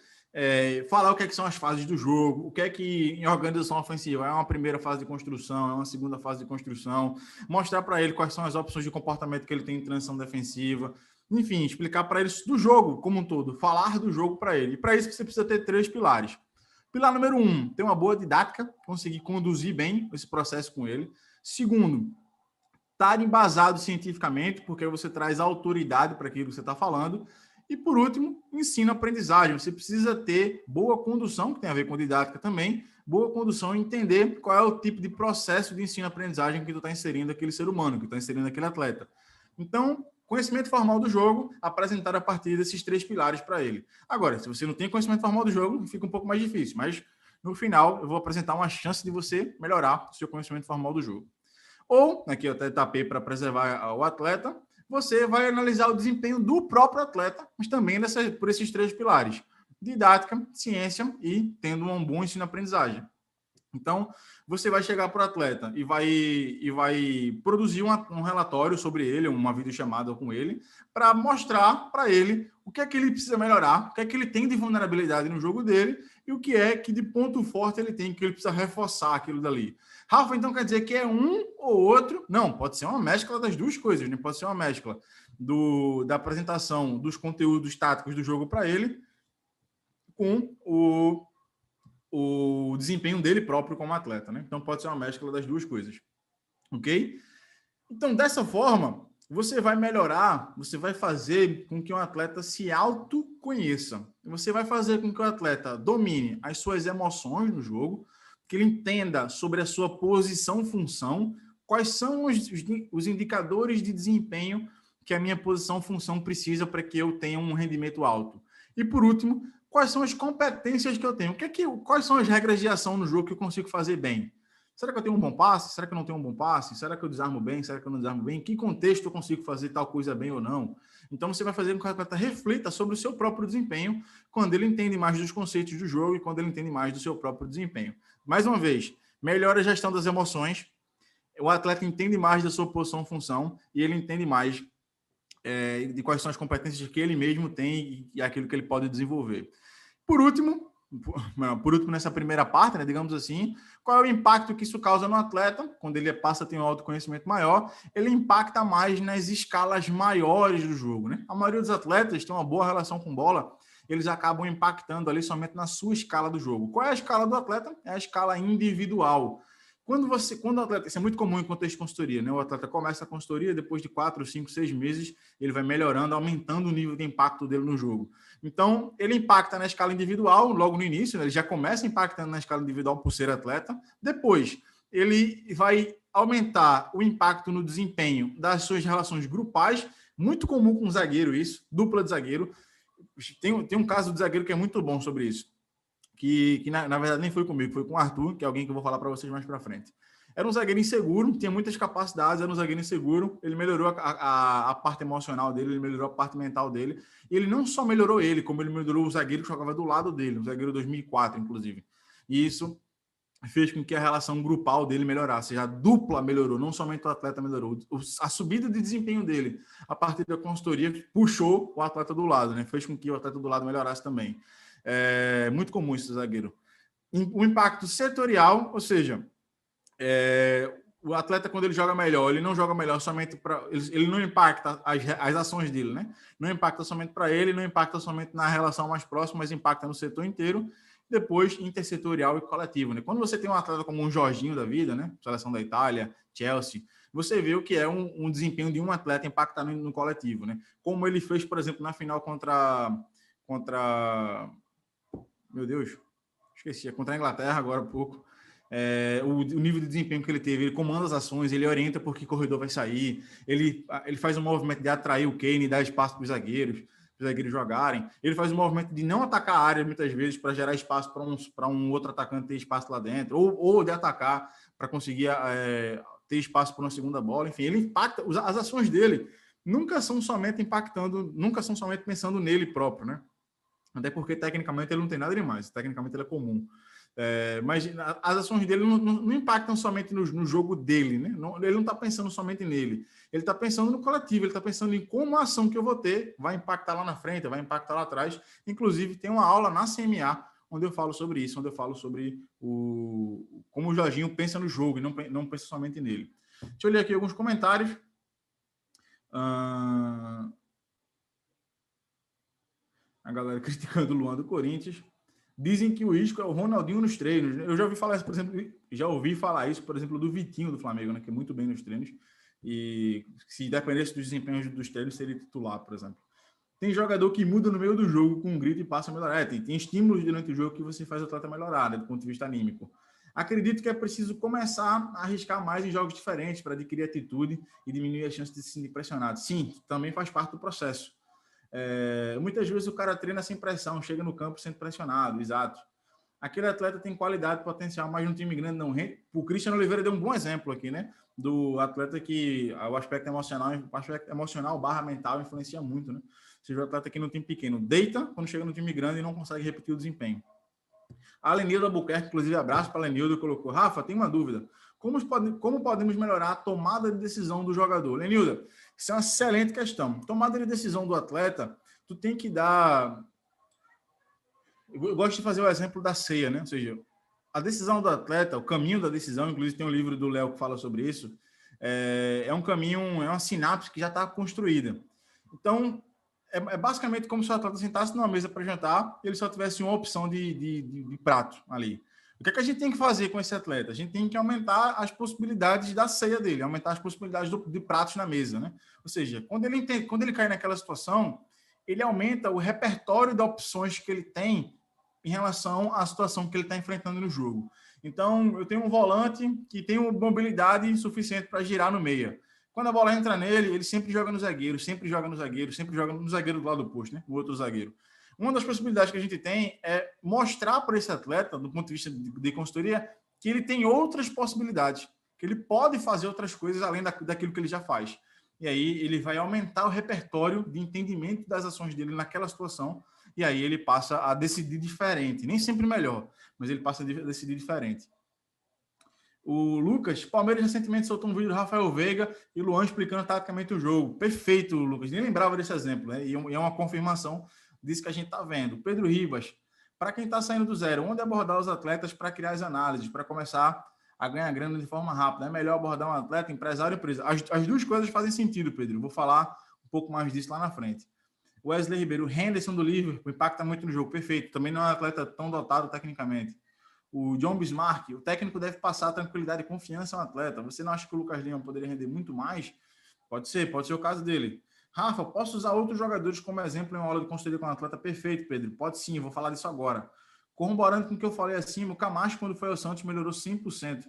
falar o que, é que são as fases do jogo, o que é que em organização ofensiva é uma primeira fase de construção, é uma segunda fase de construção, mostrar para ele quais são as opções de comportamento que ele tem em transição defensiva, enfim, explicar para ele do jogo como um todo, falar do jogo para ele. E para isso você precisa ter 3 pilares. Pilar número 1, ter uma boa didática, conseguir conduzir bem esse processo com ele. Segundo, estar embasado cientificamente, porque você traz autoridade para aquilo que você está falando. E, por último, ensino-aprendizagem. Você precisa ter boa condução, que tem a ver com didática também, boa condução e entender qual é o tipo de processo de ensino-aprendizagem que tu está inserindo aquele ser humano, que está inserindo aquele atleta. Então, conhecimento formal do jogo, apresentado a partir desses 3 pilares para ele. Agora, se você não tem conhecimento formal do jogo, fica um pouco mais difícil, mas no final eu vou apresentar uma chance de você melhorar o seu conhecimento formal do jogo. Ou, aqui eu até tapei para preservar o atleta, você vai analisar o desempenho do próprio atleta, mas também por esses 3 pilares: didática, ciência e tendo um bom ensino-aprendizagem. Então, você vai chegar para o atleta e vai produzir um relatório sobre ele, uma videochamada com ele, para mostrar para ele o que é que ele precisa melhorar, o que é que ele tem de vulnerabilidade no jogo dele e o que é que de ponto forte ele tem, que ele precisa reforçar aquilo dali. Rafa, então quer dizer que é um ou outro? Não, pode ser uma mescla das duas coisas, né? Pode ser uma mescla da apresentação dos conteúdos táticos do jogo para ele com o desempenho dele próprio como atleta, né? Então pode ser uma mescla das duas coisas, ok? Então, dessa forma, você vai melhorar, você vai fazer com que o atleta se autoconheça. Você vai fazer com que o atleta domine as suas emoções no jogo, que ele entenda sobre a sua posição-função, quais são os indicadores de desempenho que a minha posição-função precisa para que eu tenha um rendimento alto. E, por último, quais são as competências que eu tenho? Quais são as regras de ação no jogo que eu consigo fazer bem? Será que eu tenho um bom passe? Será que eu não tenho um bom passe? Será que eu desarmo bem? Será que eu não desarmo bem? Em que contexto eu consigo fazer tal coisa bem ou não? Então, você vai fazer com que o atleta reflita sobre o seu próprio desempenho quando ele entende mais dos conceitos do jogo e quando ele entende mais do seu próprio desempenho. Mais uma vez, melhora a gestão das emoções, o atleta entende mais da sua posição-função e ele entende mais de quais são as competências que ele mesmo tem e aquilo que ele pode desenvolver. Por último, nessa primeira parte, né, digamos assim, qual é o impacto que isso causa no atleta? Quando ele passa a ter um autoconhecimento maior, ele impacta mais nas escalas maiores do jogo, né? A maioria dos atletas tem uma boa relação com bola, eles acabam impactando ali somente na sua escala do jogo. Qual é a escala do atleta? É a escala individual. Quando o atleta, isso é muito comum em contexto de consultoria, né? O atleta começa a consultoria, depois de 4, 5, 6 meses, ele vai melhorando, aumentando o nível de impacto dele no jogo. Então, ele impacta na escala individual, logo no início, né? Ele já começa impactando na escala individual por ser atleta. Depois, ele vai aumentar o impacto no desempenho das suas relações grupais, muito comum com zagueiro isso, dupla de zagueiro. Tem um caso de zagueiro que é muito bom sobre isso, que na verdade nem foi comigo, foi com o Arthur, que é alguém que eu vou falar para vocês mais para frente. Era um zagueiro inseguro, tinha muitas capacidades, era um zagueiro inseguro, ele melhorou a parte emocional dele, ele melhorou a parte mental dele, e ele não só melhorou ele, como ele melhorou o zagueiro que jogava do lado dele, o zagueiro 2004, inclusive. E isso fez com que a relação grupal dele melhorasse, a dupla melhorou, não somente o atleta melhorou. A subida de desempenho dele, a partir da consultoria, puxou o atleta do lado, né? Fez com que o atleta do lado melhorasse também. É muito comum esse zagueiro. O impacto setorial, ou seja, o atleta, quando ele joga melhor, ele não joga melhor somente para... Ele não impacta as ações dele, né? Não impacta somente para ele, não impacta somente na relação mais próxima, mas impacta no setor inteiro. Depois, intersetorial e coletivo, né? Quando você tem um atleta como um Jorginho da vida, né? Seleção da Itália, Chelsea, você vê o que é um desempenho de um atleta impactar no coletivo, né? Como ele fez, por exemplo, na final contra... Meu Deus, esqueci. Contra a Inglaterra agora há pouco. O nível de desempenho que ele teve, ele comanda as ações, ele orienta por que corredor vai sair, ele faz um movimento de atrair o Kane e dar espaço para os zagueiros jogarem, ele faz um movimento de não atacar a área muitas vezes para gerar espaço para um outro atacante ter espaço lá dentro, ou de atacar para conseguir ter espaço para uma segunda bola. Enfim, ele impacta, as ações dele nunca são somente impactando, nunca são somente pensando nele próprio, né? Até porque tecnicamente ele não tem nada demais, tecnicamente ele é comum. Mas as ações dele não impactam somente no jogo dele, né? Ele não está pensando somente nele. Ele está pensando no coletivo, ele está pensando em como a ação que eu vou ter vai impactar lá na frente, vai impactar lá atrás. Inclusive, tem uma aula na CMA onde eu falo sobre isso, onde eu falo sobre como o Jorginho pensa no jogo e não pensa somente nele. Deixa eu ler aqui alguns comentários. A galera criticando o Luan do Corinthians. Dizem que o Isco é o Ronaldinho nos treinos. Eu já ouvi falar isso, por exemplo, do Vitinho do Flamengo, né, que é muito bem nos treinos. E se dependesse dos desempenhos dos treinos, seria titular, por exemplo. Tem jogador que muda no meio do jogo com um grito e passa a melhorar. Tem estímulos durante o jogo que você faz o atleta melhorar, né, do ponto de vista anímico. Acredito que é preciso começar a arriscar mais em jogos diferentes para adquirir atitude e diminuir a chance de se sentir pressionado. Sim, também faz parte do processo. Muitas vezes o cara treina sem pressão, chega no campo sendo pressionado, exato. Aquele atleta tem qualidade, potencial, mas no time grande não rende. O Cristiano Oliveira deu um bom exemplo aqui, né? Do atleta que o aspecto emocional barra mental influencia muito, né? Ou seja, o atleta que no time pequeno deita quando chega no time grande e não consegue repetir o desempenho. A Lenilda Albuquerque, inclusive, abraço para a Lenilda, colocou: Rafa, tem uma dúvida. Como podemos melhorar a tomada de decisão do jogador? Lenilda, isso é uma excelente questão. Tomada de decisão do atleta, tu tem que dar... Eu gosto de fazer o exemplo da ceia, né? Ou seja, a decisão do atleta, o caminho da decisão, inclusive tem um livro do Léo que fala sobre isso, é um caminho, é uma sinapse que já está construída. Então, é basicamente como se o atleta sentasse numa mesa para jantar e ele só tivesse uma opção de prato ali. O que é que a gente tem que fazer com esse atleta? A gente tem que aumentar as possibilidades da ceia dele, aumentar as possibilidades de pratos na mesa, né? Ou seja, quando ele cai naquela situação, ele aumenta o repertório de opções que ele tem em relação à situação que ele está enfrentando no jogo. Então, eu tenho um volante que tem uma mobilidade suficiente para girar no meia. Quando a bola entra nele, ele sempre joga no zagueiro, sempre joga no zagueiro do lado oposto, né? O outro zagueiro. Uma das possibilidades que a gente tem é mostrar para esse atleta, do ponto de vista de consultoria, que ele tem outras possibilidades, que ele pode fazer outras coisas além daquilo que ele já faz. E aí ele vai aumentar o repertório de entendimento das ações dele naquela situação, e aí ele passa a decidir diferente. Nem sempre melhor, mas ele passa a decidir diferente. O Lucas, Palmeiras recentemente soltou um vídeo do Rafael Veiga e Luan explicando taticamente o jogo. Perfeito, Lucas. Nem lembrava desse exemplo, né? E é uma confirmação disso que a gente está vendo. Pedro Ribas, para quem está saindo do zero, onde abordar os atletas para criar as análises, para começar a ganhar grana de forma rápida? É melhor abordar um atleta, empresário ou empresa? As duas coisas fazem sentido, Pedro. Vou falar um pouco mais disso lá na frente. Wesley Ribeiro, o Henderson do Liverpool impacta muito no jogo. Perfeito. Também não é um atleta tão dotado tecnicamente. O John Bismarck, o técnico deve passar tranquilidade e confiança ao atleta. Você não acha que o Lucas Lima poderia render muito mais? Pode ser o caso dele. Rafa, posso usar outros jogadores como exemplo em uma aula de consultoria com o atleta? Perfeito, Pedro. Pode sim, vou falar disso agora. Corroborando com o que eu falei acima, o Camacho, quando foi ao Santos, melhorou 100%.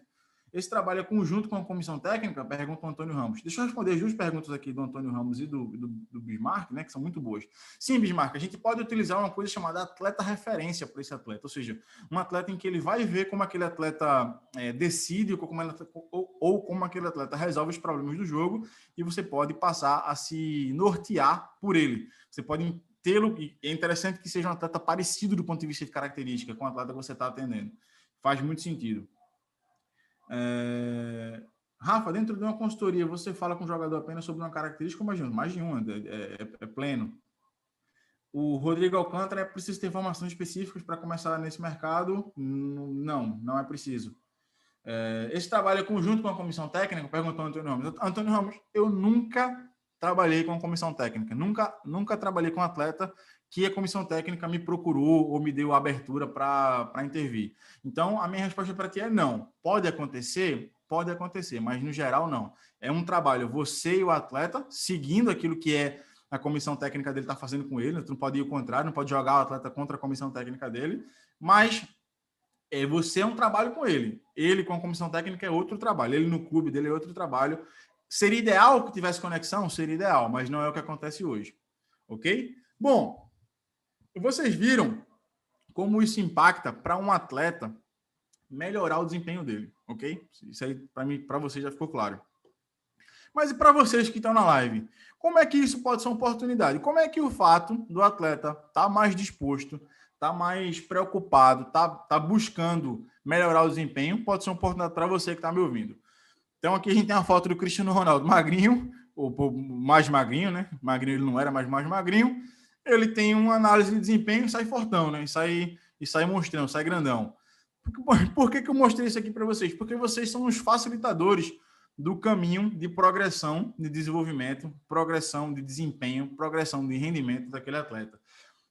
Esse trabalho é conjunto com a comissão técnica? Pergunta o Antônio Ramos. Deixa eu responder as duas perguntas aqui do Antônio Ramos e do Bismarck, né, que são muito boas. Sim, Bismarck, a gente pode utilizar uma coisa chamada atleta referência para esse atleta, ou seja, um atleta em que ele vai ver como aquele atleta decide ou como aquele atleta resolve os problemas do jogo, e você pode passar a se nortear por ele. Você pode tê-lo, e é interessante que seja um atleta parecido do ponto de vista de característica com o atleta que você está atendendo. Faz muito sentido. Rafa, dentro de uma consultoria, você fala com o jogador apenas sobre uma característica, mais de uma, é pleno. O Rodrigo Alcântara, é preciso ter informações específicas para começar nesse mercado? Não é preciso. Esse trabalho é conjunto com a comissão técnica? Perguntou Antônio Ramos. Antônio Ramos, eu nunca trabalhei com a comissão técnica, nunca trabalhei com um atleta que a comissão técnica me procurou ou me deu abertura para intervir. Então, a minha resposta para ti é não. Pode acontecer? Pode acontecer, mas no geral não. É um trabalho, você e o atleta, seguindo aquilo que é a comissão técnica dele está fazendo com ele, tu não pode ir ao contrário, não pode jogar o atleta contra a comissão técnica dele, mas você é um trabalho com ele. Ele com a comissão técnica é outro trabalho, ele no clube dele é outro trabalho. Seria ideal que tivesse conexão? Seria ideal, mas não é o que acontece hoje. Ok? Bom, vocês viram como isso impacta para um atleta melhorar o desempenho dele, ok? Isso aí, para mim, para vocês já ficou claro. Mas e para vocês que estão na live? Como é que isso pode ser uma oportunidade? Como é que o fato do atleta estar mais disposto, estar mais preocupado, estar buscando melhorar o desempenho, pode ser uma oportunidade para você que está me ouvindo? Então, aqui a gente tem uma foto do Cristiano Ronaldo magrinho, ou mais magrinho, né? Magrinho ele não era, mas mais magrinho. Ele tem uma análise de desempenho e sai fortão, né? E sai monstrão, sai grandão. Por que eu mostrei isso aqui para vocês? Porque vocês são os facilitadores do caminho de progressão, de desenvolvimento, progressão de desempenho, progressão de rendimento daquele atleta.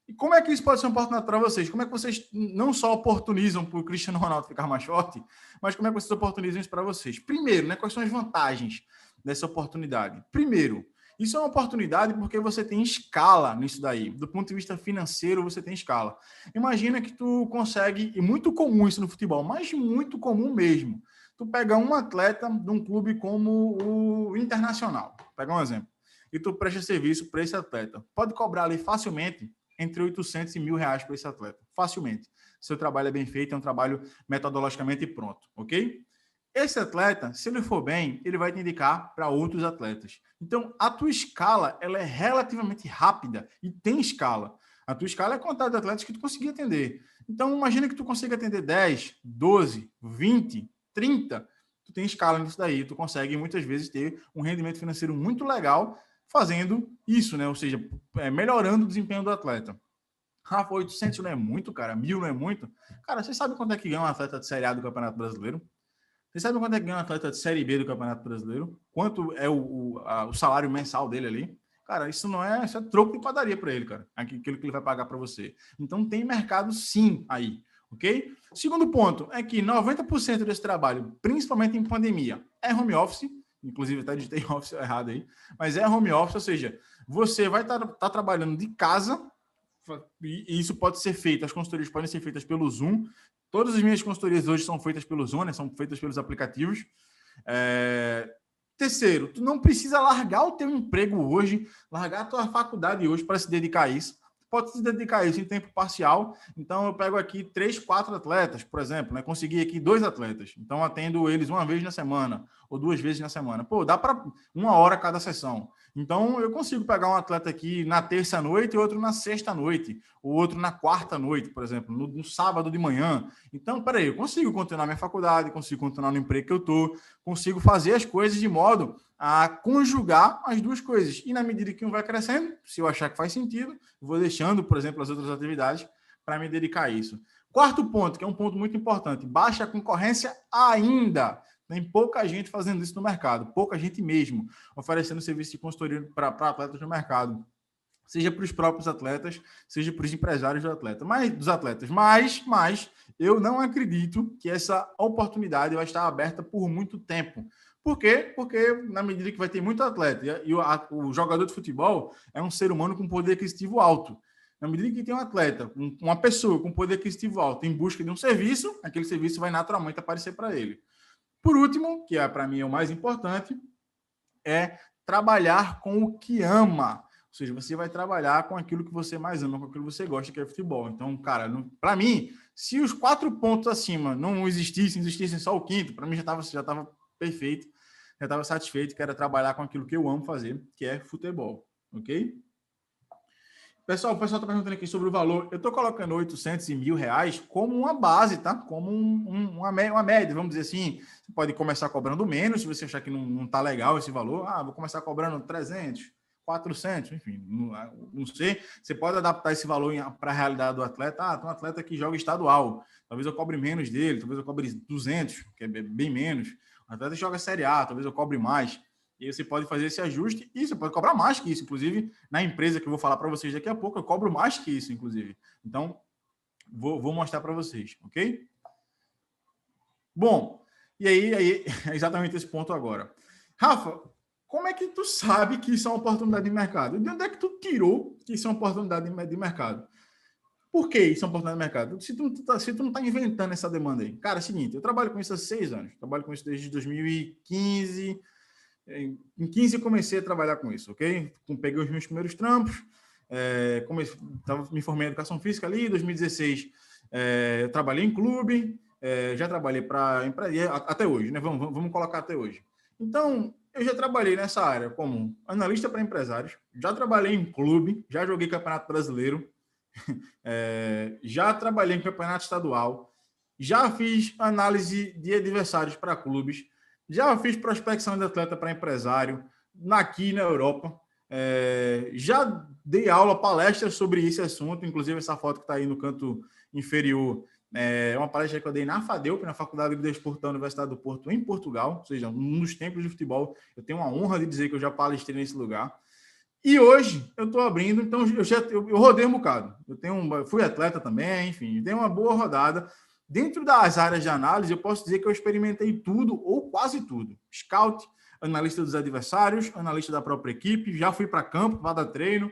E como é que isso pode ser uma oportunidade para vocês? Como é que vocês não só oportunizam para o Cristiano Ronaldo ficar mais forte, mas como é que vocês oportunizam isso para vocês? Primeiro, né, quais são as vantagens dessa oportunidade? Primeiro, isso é uma oportunidade porque você tem escala nisso daí. Do ponto de vista financeiro, você tem escala. Imagina que tu consegue, e muito comum isso no futebol, mas muito comum mesmo, tu pega um atleta de um clube como o Internacional, pega um exemplo, e tu presta serviço para esse atleta. Pode cobrar ali facilmente entre 800 e R$1.000 para esse atleta, facilmente. Seu trabalho é bem feito, é um trabalho metodologicamente pronto, ok? Esse atleta, se ele for bem, ele vai te indicar para outros atletas. Então, a tua escala, ela é relativamente rápida e tem escala. A tua escala é a quantidade de atletas que tu conseguir atender. Então, imagina que tu consiga atender 10, 12, 20, 30. Tu tem escala nisso daí. Tu consegue, muitas vezes, ter um rendimento financeiro muito legal fazendo isso, né? Ou seja, melhorando o desempenho do atleta. Rafa, 800 não é muito, cara? 1.000 não é muito? Cara, você sabe quanto é que ganha um atleta de Série A do Campeonato Brasileiro? Você sabe quanto é que ganha um atleta de Série B do Campeonato Brasileiro? Quanto é o salário mensal dele ali? Cara, isso é troco de padaria para ele, cara. Aquilo que ele vai pagar para você. Então, tem mercado sim aí, ok? Segundo ponto é que 90% desse trabalho, principalmente em pandemia, é home office. Inclusive, até digitei office errado aí. Mas é home office, ou seja, você vai estar trabalhando de casa e isso pode ser feito, as consultorias podem ser feitas pelo Zoom. Todas as minhas consultorias hoje são feitas pelo Zoom, né? São feitas pelos aplicativos. Terceiro, tu não precisa largar o teu emprego hoje, largar a tua faculdade hoje para se dedicar a isso. Pode se dedicar a isso em tempo parcial. Então, eu pego aqui 3, 4 atletas, por exemplo, né? Consegui aqui 2 atletas. Então, atendo eles uma vez na semana ou 2 vezes na semana. Pô, dá para 1 hora cada sessão. Então, eu consigo pegar um atleta aqui na terça-noite e outro na sexta-noite, ou outro na quarta-noite, por exemplo, no sábado de manhã. Então, peraí, eu consigo continuar minha faculdade, consigo continuar no emprego que eu estou, consigo fazer as coisas de modo a conjugar as duas coisas. E na medida que um vai crescendo, se eu achar que faz sentido, vou deixando, por exemplo, as outras atividades para me dedicar a isso. Quarto ponto, que é um ponto muito importante, baixa concorrência ainda. Tem pouca gente fazendo isso no mercado, pouca gente mesmo, oferecendo serviço de consultoria para atletas no mercado. Seja para os próprios atletas, seja para os empresários dos atletas. Mas eu não acredito que essa oportunidade vai estar aberta por muito tempo. Por quê? Porque na medida que vai ter muito atleta, e o jogador de futebol é um ser humano com poder aquisitivo alto. Na medida que tem um atleta, uma pessoa com poder aquisitivo alto em busca de um serviço, aquele serviço vai naturalmente aparecer para ele. Por último, que para mim é o mais importante, é trabalhar com o que ama. Ou seja, você vai trabalhar com aquilo que você mais ama, com aquilo que você gosta, que é futebol. Então, cara, para mim, se os 4 pontos acima não existissem só o quinto, para mim já estava perfeito, já estava satisfeito, que era trabalhar com aquilo que eu amo fazer, que é futebol, ok? Pessoal, o pessoal está perguntando aqui sobre o valor. Eu estou colocando 800 e R$ 1.000 como uma base, tá? Como uma média, vamos dizer assim. Você pode começar cobrando menos, se você achar que não está legal esse valor. Vou começar cobrando 300, 400, enfim, não sei. Você pode adaptar esse valor para a realidade do atleta. Tem um atleta que joga estadual. Talvez eu cobre menos dele, talvez eu cobre 200, que é bem menos. O atleta que joga Série A, talvez eu cobre mais. E aí você pode fazer esse ajuste e você pode cobrar mais que isso. Inclusive, na empresa que eu vou falar para vocês daqui a pouco, eu cobro mais que isso, inclusive. Então, vou mostrar para vocês, ok? Bom, e aí é exatamente esse ponto agora. Rafa, como é que tu sabe que isso é uma oportunidade de mercado? De onde é que tu tirou que isso é uma oportunidade de mercado? Por que isso é uma oportunidade de mercado? Se tu não está inventando essa demanda aí. Cara, é o seguinte, eu trabalho com isso há 6 anos. Trabalho com isso desde 2015. Em 15 eu comecei a trabalhar com isso, ok? Peguei os meus primeiros trampos, me formei em educação física ali, em 2016 eu trabalhei em clube, já trabalhei para empresa, até hoje, né? Vamos colocar até hoje. Então, eu já trabalhei nessa área como analista para empresários, já trabalhei em clube, já joguei Campeonato Brasileiro, já trabalhei em Campeonato Estadual, já fiz análise de adversários para clubes, já fiz prospecção de atleta para empresário aqui na Europa. Já dei aula, palestra sobre esse assunto. Inclusive, essa foto que está aí no canto inferior é uma palestra que eu dei na FADEUP, na Faculdade de Desporto da Universidade do Porto, em Portugal. Ou seja, um dos templos de futebol. Eu tenho a honra de dizer que eu já palestrei nesse lugar. E hoje eu estou abrindo, então eu rodei um bocado. Fui atleta também, enfim, dei uma boa rodada. Dentro das áreas de análise, eu posso dizer que eu experimentei tudo ou quase tudo. Scout, analista dos adversários, analista da própria equipe, já fui para campo, para dar treino,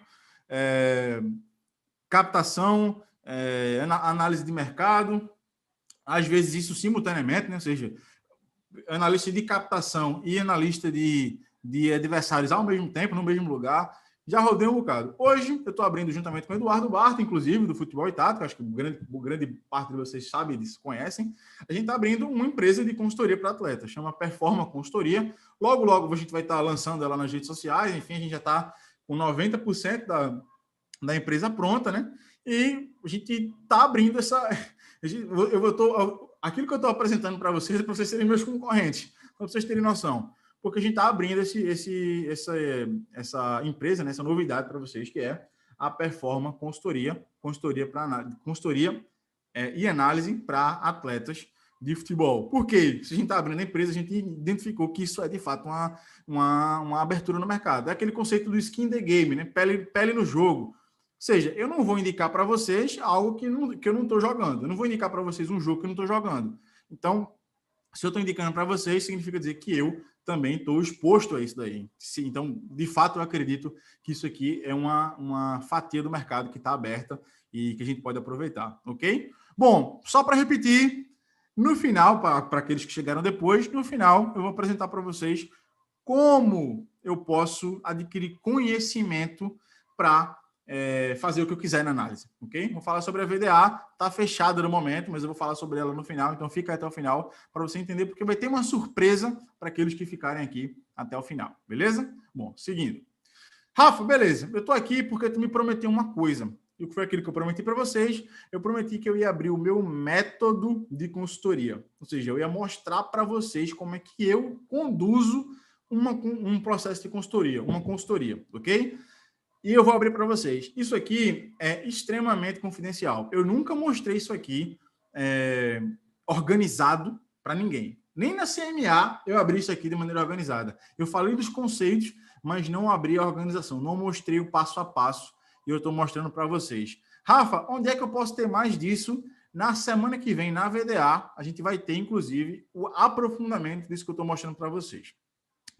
captação, análise de mercado, às vezes isso simultaneamente, né? Ou seja, analista de captação e analista de adversários ao mesmo tempo, no mesmo lugar. Já rodei um bocado. Hoje, eu estou abrindo juntamente com o Eduardo Barta, inclusive, do Futebol e Tática, acho que grande parte de vocês sabem disso, conhecem. A gente está abrindo uma empresa de consultoria para atletas, chama Performa Consultoria. Logo, logo, a gente vai estar lançando ela nas redes sociais. Enfim, a gente já está com 90% da empresa pronta, né? E a gente está abrindo essa... Aquilo que eu estou apresentando para vocês é para vocês serem meus concorrentes, para vocês terem noção. Porque a gente está abrindo essa empresa, né, essa novidade para vocês, que é a Performa Consultoria e análise para atletas de futebol. Por quê? Se a gente está abrindo a empresa, a gente identificou que isso é, de fato, uma abertura no mercado. É aquele conceito do skin the game, né? Pele no jogo. Ou seja, eu não vou indicar para vocês algo que eu não estou jogando. Eu não vou indicar para vocês um jogo que eu não estou jogando. Então, se eu estou indicando para vocês, significa dizer que eu também estou exposto a isso daí. Então, de fato, eu acredito que isso aqui é uma fatia do mercado que está aberta e que a gente pode aproveitar, ok? Bom, só para repetir, no final, para aqueles que chegaram depois, no final eu vou apresentar para vocês como eu posso adquirir conhecimento para fazer o que eu quiser na análise, ok? Vou falar sobre a VDA, tá fechada no momento, mas eu vou falar sobre ela no final, então fica até o final para você entender, porque vai ter uma surpresa para aqueles que ficarem aqui até o final, beleza? Bom, seguindo. Rafa, beleza, eu tô aqui porque tu me prometeu uma coisa, e o que foi aquilo que eu prometi para vocês? Eu prometi que eu ia abrir o meu método de consultoria, ou seja, eu ia mostrar para vocês como é que eu conduzo um processo de consultoria, uma consultoria, ok? E eu vou abrir para vocês. Isso aqui é extremamente confidencial. Eu nunca mostrei isso aqui organizado para ninguém. Nem na CMA eu abri isso aqui de maneira organizada. Eu falei dos conceitos, mas não abri a organização. Não mostrei o passo a passo e eu estou mostrando para vocês. Rafa, onde é que eu posso ter mais disso? Na semana que vem, na VDA, a gente vai ter, inclusive, o aprofundamento disso que eu estou mostrando para vocês.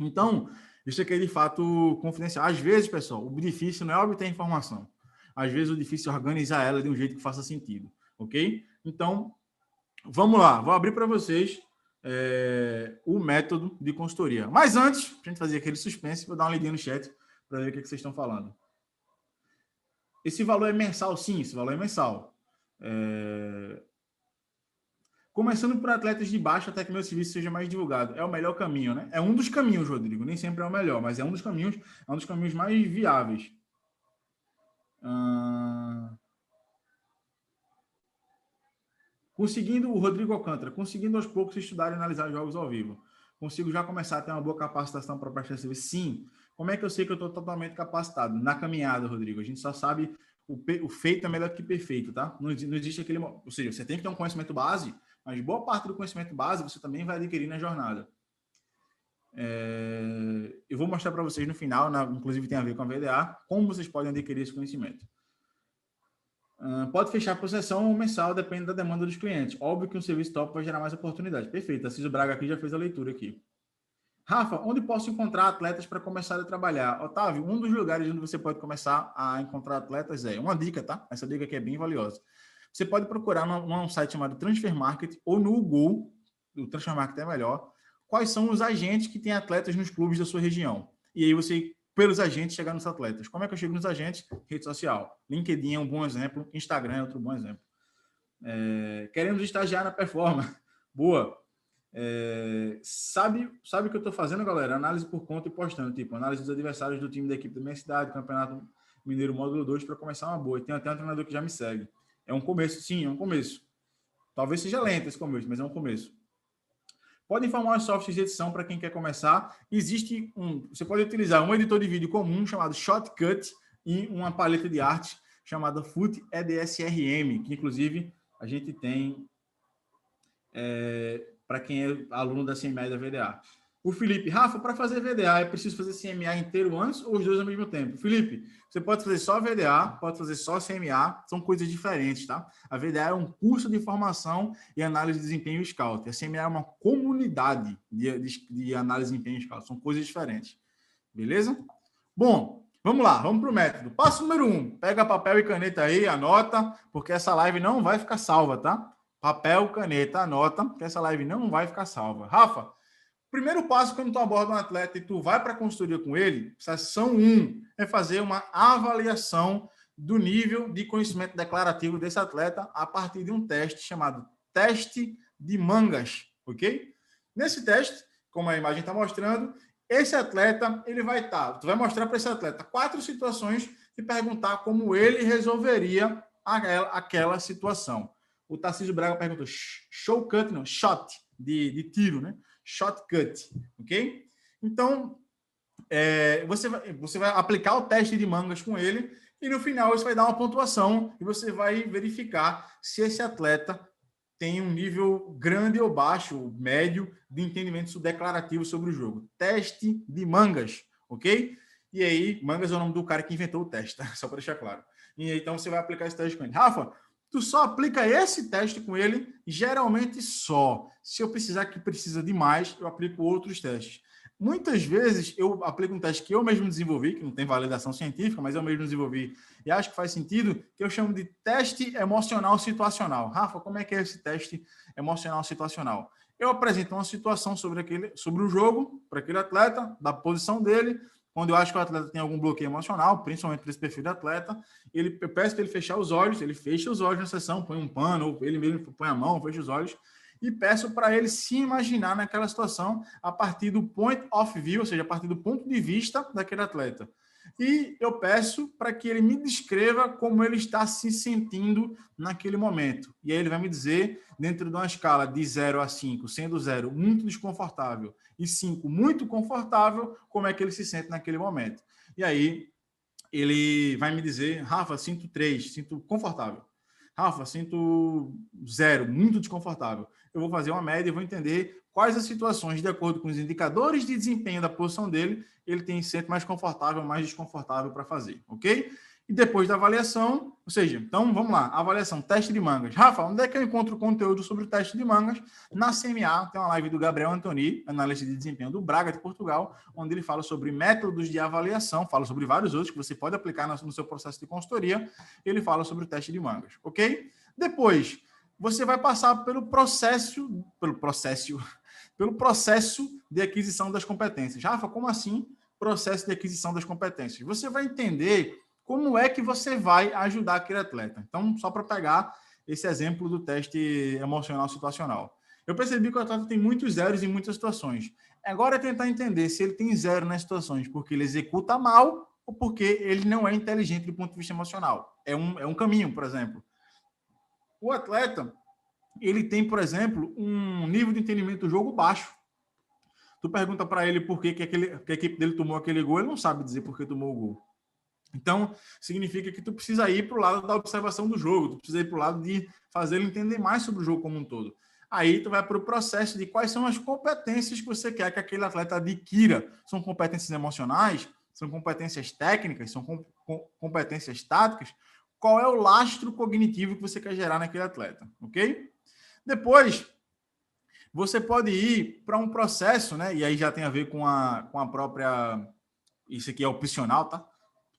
Então, isso aqui é de fato confidencial. Às vezes, pessoal, o difícil não é obter informação. Às vezes, o difícil é organizar ela de um jeito que faça sentido, ok? Então, vamos lá. Vou abrir para vocês o método de consultoria. Mas antes, para a gente fazer aquele suspense, vou dar uma lidinha no chat para ver o que vocês estão falando. Esse valor é mensal? Sim, esse valor é mensal. Começando por atletas de baixo até que meu serviço seja mais divulgado. É o melhor caminho, né? É um dos caminhos, Rodrigo. Nem sempre é o melhor, mas é um dos caminhos mais viáveis. Conseguindo, o Rodrigo Alcântara, conseguindo aos poucos estudar e analisar jogos ao vivo. Consigo já começar a ter uma boa capacitação para prestar serviço? Sim. Como é que eu sei que eu estou totalmente capacitado? Na caminhada, Rodrigo. A gente só sabe o feito é melhor que perfeito, tá? Não existe aquele... Ou seja, você tem que ter um conhecimento base, mas boa parte do conhecimento base você também vai adquirir na jornada. Eu vou mostrar para vocês no final, inclusive tem a ver com a VDA, como vocês podem adquirir esse conhecimento. Pode fechar por sessão ou mensal, depende da demanda dos clientes. Óbvio que um serviço top vai gerar mais oportunidades. Perfeito. A Ciso Braga aqui já fez a leitura aqui. Rafa, onde posso encontrar atletas para começar a trabalhar? Otávio, um dos lugares onde você pode começar a encontrar atletas uma dica, tá? Essa dica aqui é bem valiosa. Você pode procurar num site chamado Transfer Market ou no Google, o Transfer Market é melhor, quais são os agentes que têm atletas nos clubes da sua região. E aí você, pelos agentes, chegar nos atletas. Como é que eu chego nos agentes? Rede social. LinkedIn é um bom exemplo, Instagram é outro bom exemplo. Queremos estagiar na Performa. Boa. Sabe o que eu estou fazendo, galera? Análise por conta e postando, tipo, análise dos adversários do time da equipe da minha cidade, Campeonato Mineiro Módulo 2, para começar uma boa. E tem até um treinador que já me segue. É um começo, sim, é um começo. Talvez seja lento esse começo, mas é um começo. Pode informar os softwares de edição para quem quer começar. Existe você pode utilizar um editor de vídeo comum chamado Shotcut e uma paleta de arte chamada Foot EDSRM, que inclusive a gente tem para quem é aluno da CMA e da VDA. O Felipe, Rafa, para fazer VDA é preciso fazer CMA inteiro antes ou os dois ao mesmo tempo? Felipe, você pode fazer só VDA, pode fazer só CMA, são coisas diferentes, tá? A VDA é um curso de formação e análise de desempenho Scout. A CMA é uma comunidade de análise de desempenho Scout, são coisas diferentes. Beleza? Bom, vamos lá, vamos para o método. Passo número 1, pega papel e caneta aí, anota, porque essa live não vai ficar salva, tá? Papel, caneta, anota, que essa live não vai ficar salva. Rafa, primeiro passo quando tu aborda um atleta e tu vai para a consultoria com ele, sessão 1 é fazer uma avaliação do nível de conhecimento declarativo desse atleta a partir de um teste chamado teste de mangas, ok? Nesse teste, como a imagem está mostrando, esse atleta, tu vai mostrar para esse atleta 4 situações e perguntar como ele resolveria aquela situação. O Tarcísio Braga perguntou shot de tiro, né? Shotcut, ok? Então, você vai aplicar o teste de mangas com ele e no final você vai dar uma pontuação e você vai verificar se esse atleta tem um nível grande ou baixo, médio, de entendimento declarativo sobre o jogo. Teste de mangas, ok? E aí, mangas é o nome do cara que inventou o teste, tá? Só para deixar claro. E aí, então você vai aplicar esse teste com ele. Rafa, tu só aplica esse teste com ele, geralmente só. Se eu precisar que precisa de mais, eu aplico outros testes. Muitas vezes eu aplico um teste que eu mesmo desenvolvi, que não tem validação científica, mas eu mesmo desenvolvi e acho que faz sentido, que eu chamo de teste emocional situacional. Rafa, como é que é esse teste emocional situacional? Eu apresento uma situação sobre o jogo, para aquele atleta, da posição dele, quando eu acho que o atleta tem algum bloqueio emocional, principalmente para esse perfil de atleta, eu peço para ele fechar os olhos, ele fecha os olhos na sessão, põe um pano, ou ele mesmo põe a mão, fecha os olhos, e peço para ele se imaginar naquela situação a partir do point of view, ou seja, a partir do ponto de vista daquele atleta. E eu peço para que ele me descreva como ele está se sentindo naquele momento. E aí ele vai me dizer, dentro de uma escala de 0 a 5, sendo 0 muito desconfortável e 5 muito confortável, como é que ele se sente naquele momento. E aí ele vai me dizer, Rafa, sinto 3, sinto confortável. Rafa, sinto 0, muito desconfortável. Eu vou fazer uma média e vou entender quais as situações, de acordo com os indicadores de desempenho da posição dele, ele tem sente mais confortável, mais desconfortável para fazer, ok? E depois da avaliação, ou seja, então vamos lá, avaliação, teste de mangas. Rafa, onde é que eu encontro conteúdo sobre o teste de mangas? Na CMA, tem uma live do Gabriel Antoni, analista de desempenho do Braga de Portugal, onde ele fala sobre métodos de avaliação, fala sobre vários outros que você pode aplicar no seu processo de consultoria, ele fala sobre o teste de mangas, ok? Depois, você vai passar pelo processo de aquisição das competências. Rafa, como assim processo de aquisição das competências? Você vai entender como é que você vai ajudar aquele atleta. Então, só para pegar esse exemplo do teste emocional situacional. Eu percebi que o atleta tem muitos zeros em muitas situações. Agora é tentar entender se ele tem zero nas situações porque ele executa mal ou porque ele não é inteligente do ponto de vista emocional. É um caminho, por exemplo. O atleta, ele tem, por exemplo, um nível de entendimento do jogo baixo. Tu pergunta para ele por que a equipe dele tomou aquele gol, ele não sabe dizer por que tomou o gol. Então, significa que tu precisa ir para o lado da observação do jogo, tu precisa ir para o lado de fazer ele entender mais sobre o jogo como um todo. Aí tu vai para o processo de quais são as competências que você quer que aquele atleta adquira. São competências emocionais? São competências técnicas? São competências táticas? Qual é o lastro cognitivo que você quer gerar naquele atleta, ok? Depois, você pode ir para um processo, né? E aí já tem a ver com a própria... Isso aqui é opcional, tá?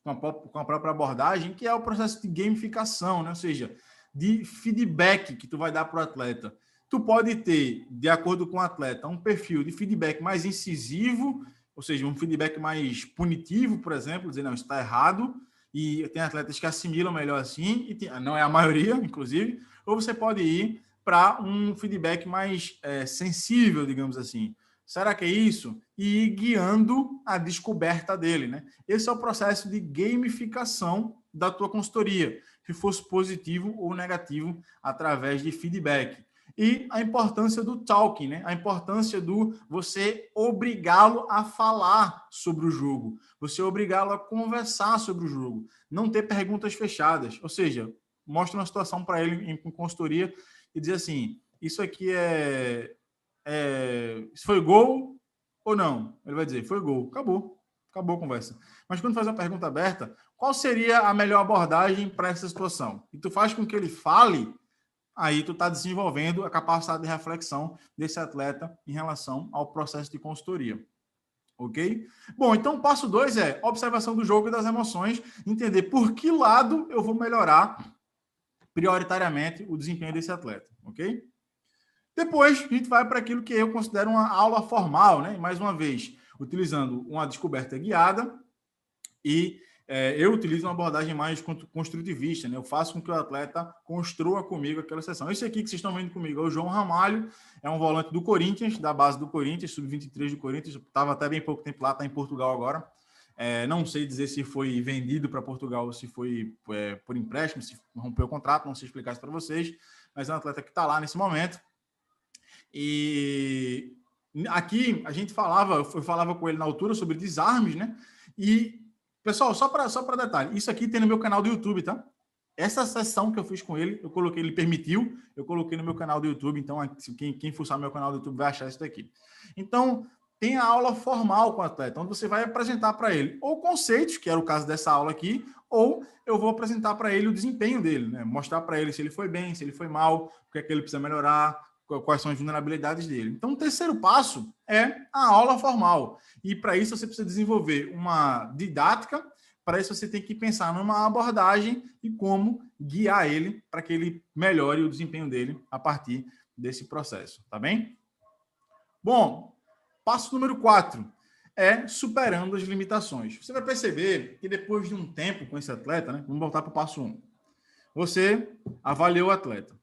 Com a própria abordagem, que é o processo de gamificação, né? Ou seja, de feedback que tu vai dar para o atleta. Tu pode ter, de acordo com o atleta, um perfil de feedback mais incisivo, ou seja, um feedback mais punitivo, por exemplo, dizer, não, isso está errado, e tem atletas que assimilam melhor assim, e não é a maioria, inclusive, ou você pode ir para um feedback mais sensível, digamos assim. Será que é isso? E ir guiando a descoberta dele, né? Esse é o processo de gamificação da tua consultoria, se fosse positivo ou negativo, através de feedback. E a importância do talking, né? A importância do você obrigá-lo a falar sobre o jogo, você obrigá-lo a conversar sobre o jogo, não ter perguntas fechadas. Ou seja, mostra uma situação para ele em consultoria e dizer assim, isso aqui se foi gol ou não? Ele vai dizer, foi gol. Acabou a conversa. Mas quando faz uma pergunta aberta, qual seria a melhor abordagem para essa situação? E tu faz com que ele fale, aí tu está desenvolvendo a capacidade de reflexão desse atleta em relação ao processo de consultoria. Ok? Bom, então o passo 2 é observação do jogo e das emoções, entender por que lado eu vou melhorar prioritariamente o desempenho desse atleta. Ok? Depois, a gente vai para aquilo que eu considero uma aula formal, né? Mais uma vez, utilizando uma descoberta guiada e eu utilizo uma abordagem mais construtivista, né? Eu faço com que o atleta construa comigo aquela sessão. Esse aqui que vocês estão vendo comigo é o João Ramalho, é um volante do Corinthians, da base do Corinthians, sub-23 do Corinthians, estava até bem pouco tempo lá, está em Portugal agora. Não sei dizer se foi vendido para Portugal ou se foi por empréstimo, se rompeu o contrato, não sei explicar isso para vocês, mas é um atleta que está lá nesse momento. E aqui a gente eu falava com ele na altura sobre desarmes, né? E, pessoal, só para detalhe, isso aqui tem no meu canal do YouTube, tá? Essa sessão que eu fiz com ele, eu coloquei, ele permitiu, eu coloquei no meu canal do YouTube, então quem fuçar meu canal do YouTube vai achar isso daqui. Então, tem a aula formal com o atleta, onde você vai apresentar para ele ou conceitos, que era o caso dessa aula aqui, ou eu vou apresentar para ele o desempenho dele, né? Mostrar para ele se ele foi bem, se ele foi mal, o que é que ele precisa melhorar, quais são as vulnerabilidades dele. Então, o terceiro passo é a aula formal. E para isso você precisa desenvolver uma didática, para isso você tem que pensar numa abordagem e como guiar ele para que ele melhore o desempenho dele a partir desse processo, tá bem? Bom, passo número 4 é superando as limitações. Você vai perceber que depois de um tempo com esse atleta, né? Vamos voltar para o passo 1. Você avaliou o atleta.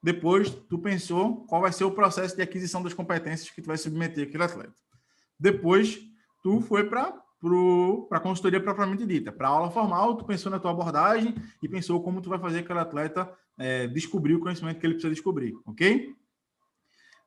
Depois, tu pensou qual vai ser o processo de aquisição das competências que tu vai submeter aquele atleta. Depois, tu foi para a consultoria propriamente dita. Para a aula formal, tu pensou na tua abordagem e pensou como tu vai fazer aquele atleta descobrir o conhecimento que ele precisa descobrir, ok?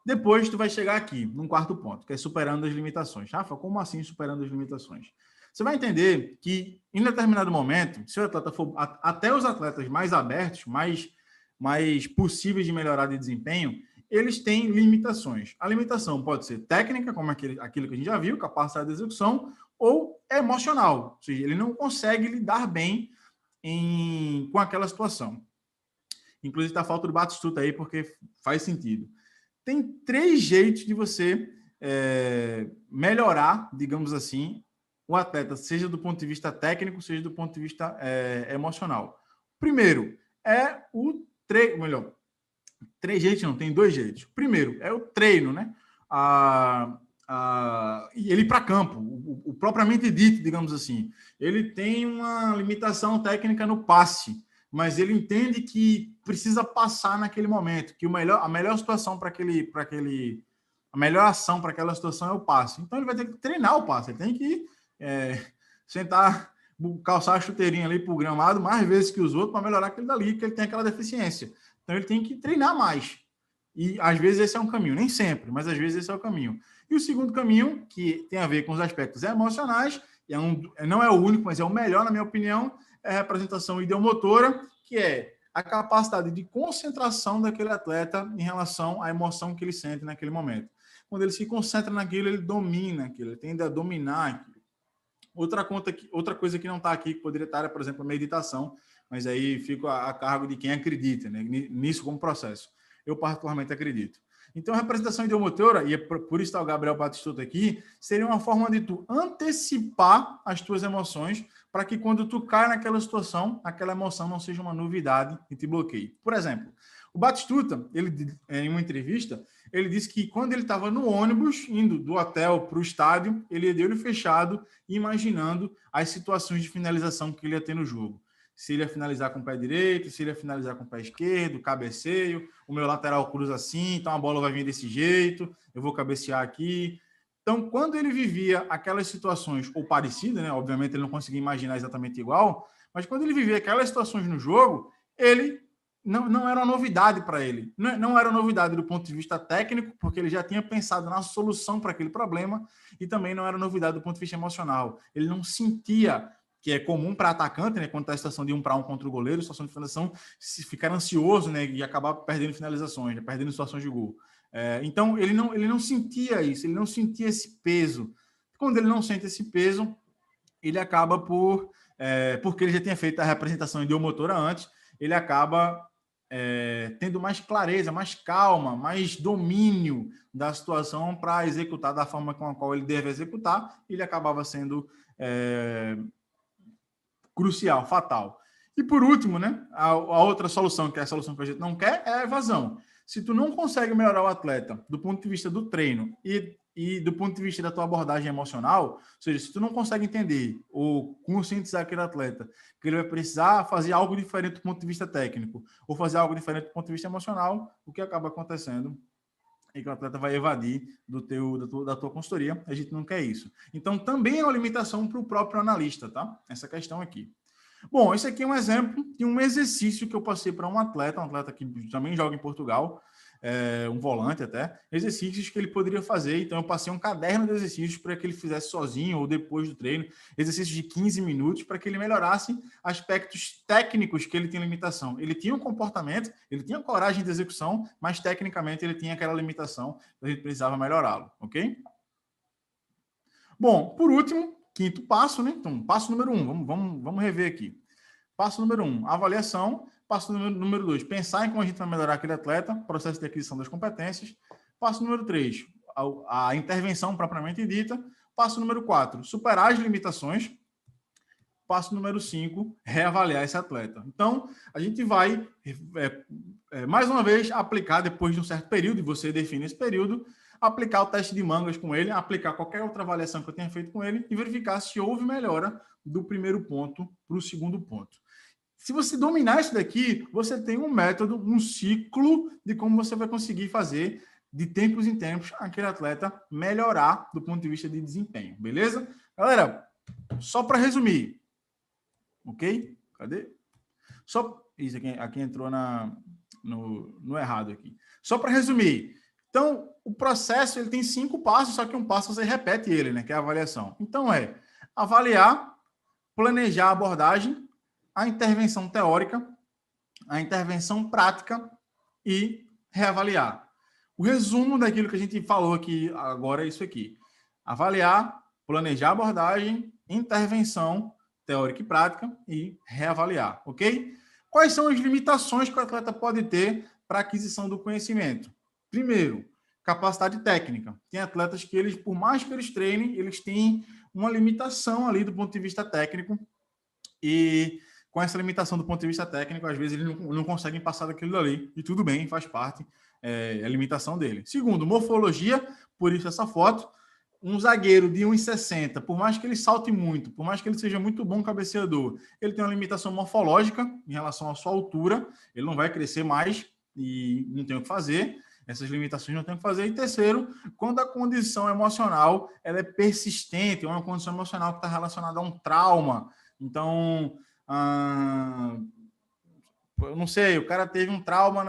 Depois, tu vai chegar aqui, num quarto ponto, que é superando as limitações. Rafa, como assim superando as limitações? Você vai entender que, em determinado momento, se o atleta for... Até os atletas mais abertos, mais possíveis de melhorar de desempenho, eles têm limitações. A limitação pode ser técnica, como aquilo que a gente já viu, capacidade de execução, ou emocional, ou seja, ele não consegue lidar bem com aquela situação. Inclusive, está falta do Batistuta aí, porque faz sentido. Tem 3 jeitos de você melhorar, digamos assim, o atleta, seja do ponto de vista técnico, seja do ponto de vista emocional. Primeiro, é o treino, melhor, 3 jeitos não, tem 2 jeitos. Primeiro, é o treino, né? E ele ir para campo, o propriamente dito, digamos assim. Ele tem uma limitação técnica no passe, mas ele entende que precisa passar naquele momento, que a melhor situação a melhor ação para aquela situação é o passe. Então ele vai ter que treinar o passe, ele tem que sentar, calçar a chuteirinha ali para o gramado mais vezes que os outros para melhorar aquele dali, porque ele tem aquela deficiência. Então ele tem que treinar mais. E às vezes esse é um caminho, nem sempre, mas às vezes esse é o caminho. E o segundo caminho, que tem a ver com os aspectos emocionais, não é o único, mas é o melhor, na minha opinião, é a representação ideomotora, que é a capacidade de concentração daquele atleta em relação à emoção que ele sente naquele momento. Quando ele se concentra naquilo, ele domina aquilo, ele tende a dominar aquilo. Outra coisa que não está aqui, que poderia estar, por exemplo, a meditação, mas aí fico a cargo de quem acredita, né, nisso como processo. Eu particularmente acredito. Então, a representação ideomotora, e por isso está o Gabriel Batistuta aqui, seria uma forma de tu antecipar as tuas emoções para que quando tu cai naquela situação, aquela emoção não seja uma novidade e te bloqueie. Por exemplo, o Batistuta, ele, em uma entrevista, ele disse que quando ele estava no ônibus, indo do hotel para o estádio, ele ia de olho fechado, imaginando as situações de finalização que ele ia ter no jogo. Se ele ia finalizar com o pé direito, se ele ia finalizar com o pé esquerdo, cabeceio, o meu lateral cruza assim, então a bola vai vir desse jeito, eu vou cabecear aqui. Então, quando ele vivia aquelas situações, ou parecidas, né? Obviamente ele não conseguia imaginar exatamente igual, mas quando ele vivia aquelas situações no jogo, ele não era uma novidade para ele. Não era novidade do ponto de vista técnico, porque ele já tinha pensado na solução para aquele problema, e também não era novidade do ponto de vista emocional. Ele não sentia, que é comum para atacante, né, quando está a situação de 1 para 1 contra o goleiro, situação de finalização, se ficar ansioso, né, e acabar perdendo finalizações, né, perdendo situações de gol. Então, ele não sentia isso, ele não sentia esse peso. Quando ele não sente esse peso, ele acaba porque ele já tinha feito a representação ideomotora antes, ele acaba tendo mais clareza, mais calma, mais domínio da situação para executar da forma com a qual ele deve executar, ele acabava sendo crucial, fatal. E por último, né, a outra solução, que é a solução que a gente não quer, é a evasão. Se tu não consegue melhorar o atleta do ponto de vista do treino e do ponto de vista da tua abordagem emocional, ou seja, se tu não consegue entender ou conscientizar aquele atleta que ele vai precisar fazer algo diferente do ponto de vista técnico ou fazer algo diferente do ponto de vista emocional, o que acaba acontecendo é que o atleta vai evadir da tua consultoria. A gente não quer isso. Então, também é uma limitação para o próprio analista, tá? Essa questão aqui. Bom, esse aqui é um exemplo de um exercício que eu passei para um atleta que também joga em Portugal, um volante até, exercícios que ele poderia fazer. Então, eu passei um caderno de exercícios para que ele fizesse sozinho ou depois do treino, exercícios de 15 minutos para que ele melhorasse aspectos técnicos que ele tinha limitação. Ele tinha um comportamento, ele tinha coragem de execução, mas tecnicamente ele tinha aquela limitação, a gente precisava melhorá-lo, ok? Bom, por último, quinto passo, né? Então, passo número 1, vamos rever aqui. Passo número 1, avaliação. Passo número 2, pensar em como a gente vai melhorar aquele atleta, processo de aquisição das competências. Passo número 3, a intervenção propriamente dita. Passo número 4, superar as limitações. Passo número 5, reavaliar esse atleta. Então, a gente vai, mais uma vez, aplicar, depois de um certo período, e você define esse período, aplicar o teste de mangas com ele, aplicar qualquer outra avaliação que eu tenha feito com ele e verificar se houve melhora do primeiro ponto para o segundo ponto. Se você dominar isso daqui, você tem um método, um ciclo de como você vai conseguir fazer, de tempos em tempos, aquele atleta melhorar do ponto de vista de desempenho, beleza? Galera, só para resumir, ok? Cadê? Isso aqui entrou no errado aqui. Só para resumir, então, o processo ele tem 5 passos, só que um passo você repete ele, né? Que é a avaliação. Então, avaliar, planejar a abordagem, a intervenção teórica, a intervenção prática e reavaliar. O resumo daquilo que a gente falou aqui agora é isso aqui. Avaliar, planejar a abordagem, intervenção teórica e prática e reavaliar, ok? Quais são as limitações que o atleta pode ter para a aquisição do conhecimento? Primeiro, capacidade técnica. Tem atletas que eles, por mais que eles treinem, eles têm uma limitação ali do ponto de vista técnico e com essa limitação do ponto de vista técnico, às vezes eles não conseguem passar daquilo dali, e tudo bem, faz parte, é a limitação dele. Segundo, morfologia, por isso essa foto, um zagueiro de 1,60, por mais que ele salte muito, por mais que ele seja muito bom cabeceador, ele tem uma limitação morfológica em relação à sua altura, ele não vai crescer mais e não tem o que fazer, essas limitações não tem o que fazer. E terceiro, quando a condição emocional ela é persistente, é uma condição emocional que está relacionada a um trauma. Então, eu não sei, o cara teve um trauma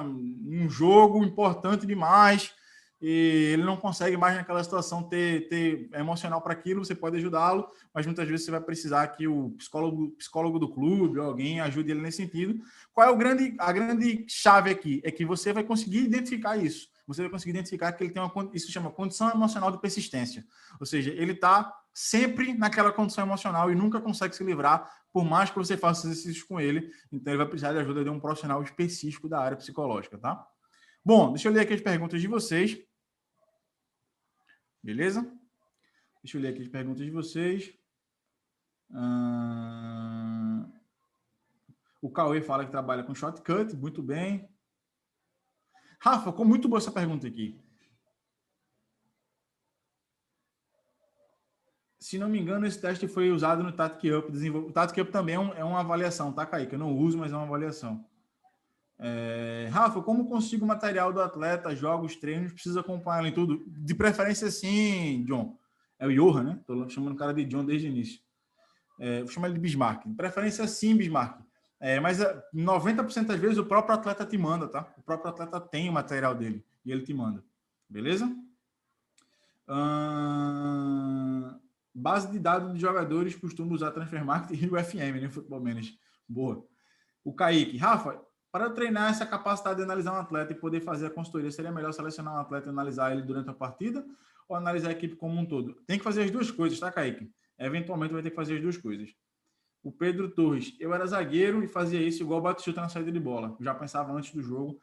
em um jogo importante demais, e ele não consegue mais naquela situação ter emocional para aquilo, você pode ajudá-lo, mas muitas vezes você vai precisar que o psicólogo do clube ou alguém ajude ele nesse sentido. Qual é a grande chave aqui? É que você vai conseguir identificar isso. Você vai conseguir identificar que ele tem isso chama condição emocional de persistência. Ou seja, ele está sempre naquela condição emocional e nunca consegue se livrar, por mais que você faça exercícios com ele. Então, ele vai precisar de ajuda de um profissional específico da área psicológica, tá? Bom, deixa eu ler aqui as perguntas de vocês. Beleza? Deixa eu ler aqui as perguntas de vocês. O Cauê fala que trabalha com shortcut. Muito bem. Rafa, ficou muito boa essa pergunta aqui. Se não me engano, esse teste foi usado no Tactic Up. O Tactic Up também é uma avaliação, tá, Kaique? Eu não uso, mas é uma avaliação. Rafa, como consigo o material do atleta, jogos, treinos, precisa acompanhar em tudo? De preferência, sim, John. É o Johan, né? Tô chamando o cara de John desde o início. Vou chamar ele de Bismarck. De preferência, sim, Bismarck. Mas 90% das vezes o próprio atleta te manda, tá? O próprio atleta tem o material dele e ele te manda. Beleza? Base de dados de jogadores costuma usar Transfermarkt e o FM, né? Futebol Manager. Boa. O Kaique. Rafa, para treinar essa capacidade de analisar um atleta e poder fazer a consultoria, seria melhor selecionar um atleta e analisar ele durante a partida ou analisar a equipe como um todo? Tem que fazer as duas coisas, tá, Kaique? Eventualmente vai ter que fazer as duas coisas. O Pedro Torres. Eu era zagueiro e fazia isso igual o Batistuta na saída de bola. Eu já pensava antes do jogo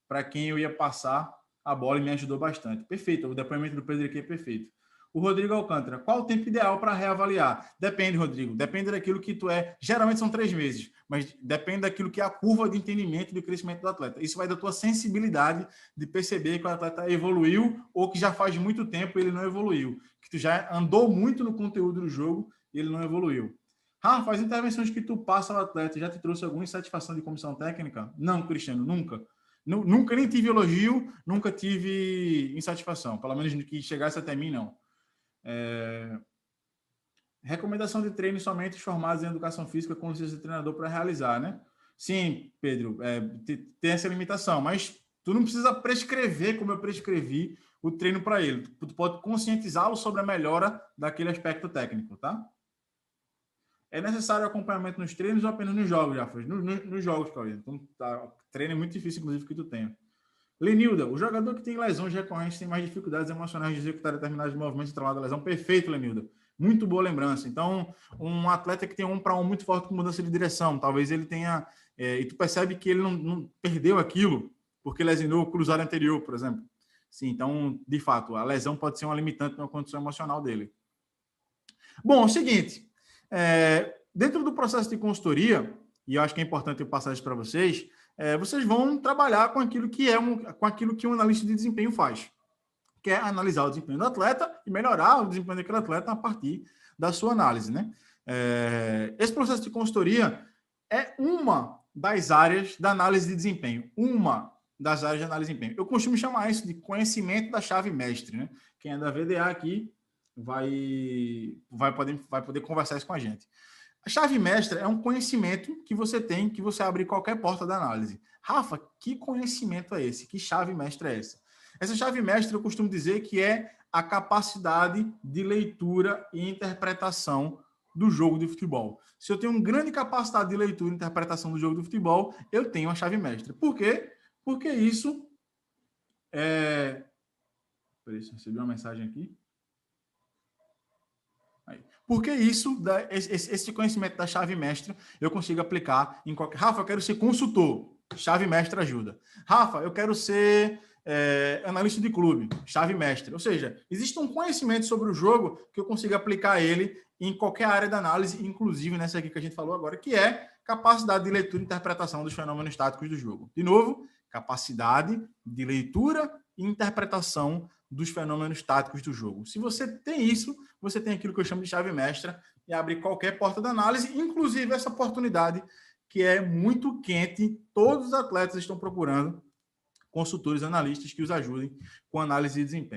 para quem eu ia passar a bola e me ajudou bastante. Perfeito. O depoimento do Pedro aqui é perfeito. O Rodrigo Alcântara. Qual o tempo ideal para reavaliar? Depende, Rodrigo. Depende daquilo que tu é. Geralmente são 3 meses, mas depende daquilo que é a curva de entendimento e de crescimento do atleta. Isso vai da tua sensibilidade de perceber que o atleta evoluiu ou que já faz muito tempo ele não evoluiu. Que tu já andou muito no conteúdo do jogo e ele não evoluiu. Rafa, as intervenções que tu passa ao atleta já te trouxe alguma insatisfação de comissão técnica? Não, Cristiano, nunca. Nunca nem tive elogio, nunca tive insatisfação. Pelo menos que chegasse até mim, não. Recomendação de treino somente formados em educação física com licença de treinador para realizar, né? Sim, Pedro, tem essa limitação, mas tu não precisa prescrever como eu prescrevi o treino para ele. Tu pode conscientizá-lo sobre a melhora daquele aspecto técnico, tá? É necessário acompanhamento nos treinos ou apenas nos jogos, Jafas? Nos jogos, Cauê. Então, treino é muito difícil, inclusive, que tu tenha. Lenilda, o jogador que tem lesões recorrentes tem mais dificuldades emocionais de executar determinados movimentos de trabalho da lesão. Perfeito, Lenilda. Muito boa lembrança. Então, um atleta que tem 1-1 muito forte com mudança de direção, talvez ele tenha... e tu percebe que ele não perdeu aquilo porque lesionou o cruzado anterior, por exemplo. Sim, então, de fato, a lesão pode ser uma limitante na condição emocional dele. Bom, é o seguinte... dentro do processo de consultoria, e eu acho que é importante eu passar isso para vocês, vocês vão trabalhar com aquilo que um analista de desempenho faz, que é analisar o desempenho do atleta e melhorar o desempenho daquele atleta a partir da sua análise, né? Esse processo de consultoria é uma das áreas da análise de desempenho, Eu costumo chamar isso de conhecimento da chave mestre, né? Quem é da VDA aqui vai poder conversar isso com a gente. A chave mestra é um conhecimento que você tem, que você abre qualquer porta da análise. Rafa, que conhecimento é esse? Que chave mestra é essa? Essa chave mestra eu costumo dizer que é a capacidade de leitura e interpretação do jogo de futebol. Se eu tenho uma grande capacidade de leitura e interpretação do jogo de futebol, eu tenho a chave mestra. Por quê? Porque isso é... Peraí, recebi uma mensagem aqui. Porque esse conhecimento da chave mestra eu consigo aplicar em qualquer... Rafa, eu quero ser consultor. Chave mestra ajuda. Rafa, eu quero ser analista de clube. Chave mestra. Ou seja, existe um conhecimento sobre o jogo que eu consigo aplicar ele em qualquer área da análise, inclusive nessa aqui que a gente falou agora, que é capacidade de leitura e interpretação dos fenômenos táticos do jogo. De novo, capacidade de leitura e interpretação dos fenômenos táticos do jogo. Se você tem isso, você tem aquilo que eu chamo de chave mestra e abre qualquer porta de análise, inclusive essa oportunidade que é muito quente. Todos os atletas estão procurando consultores, analistas que os ajudem com análise de desempenho.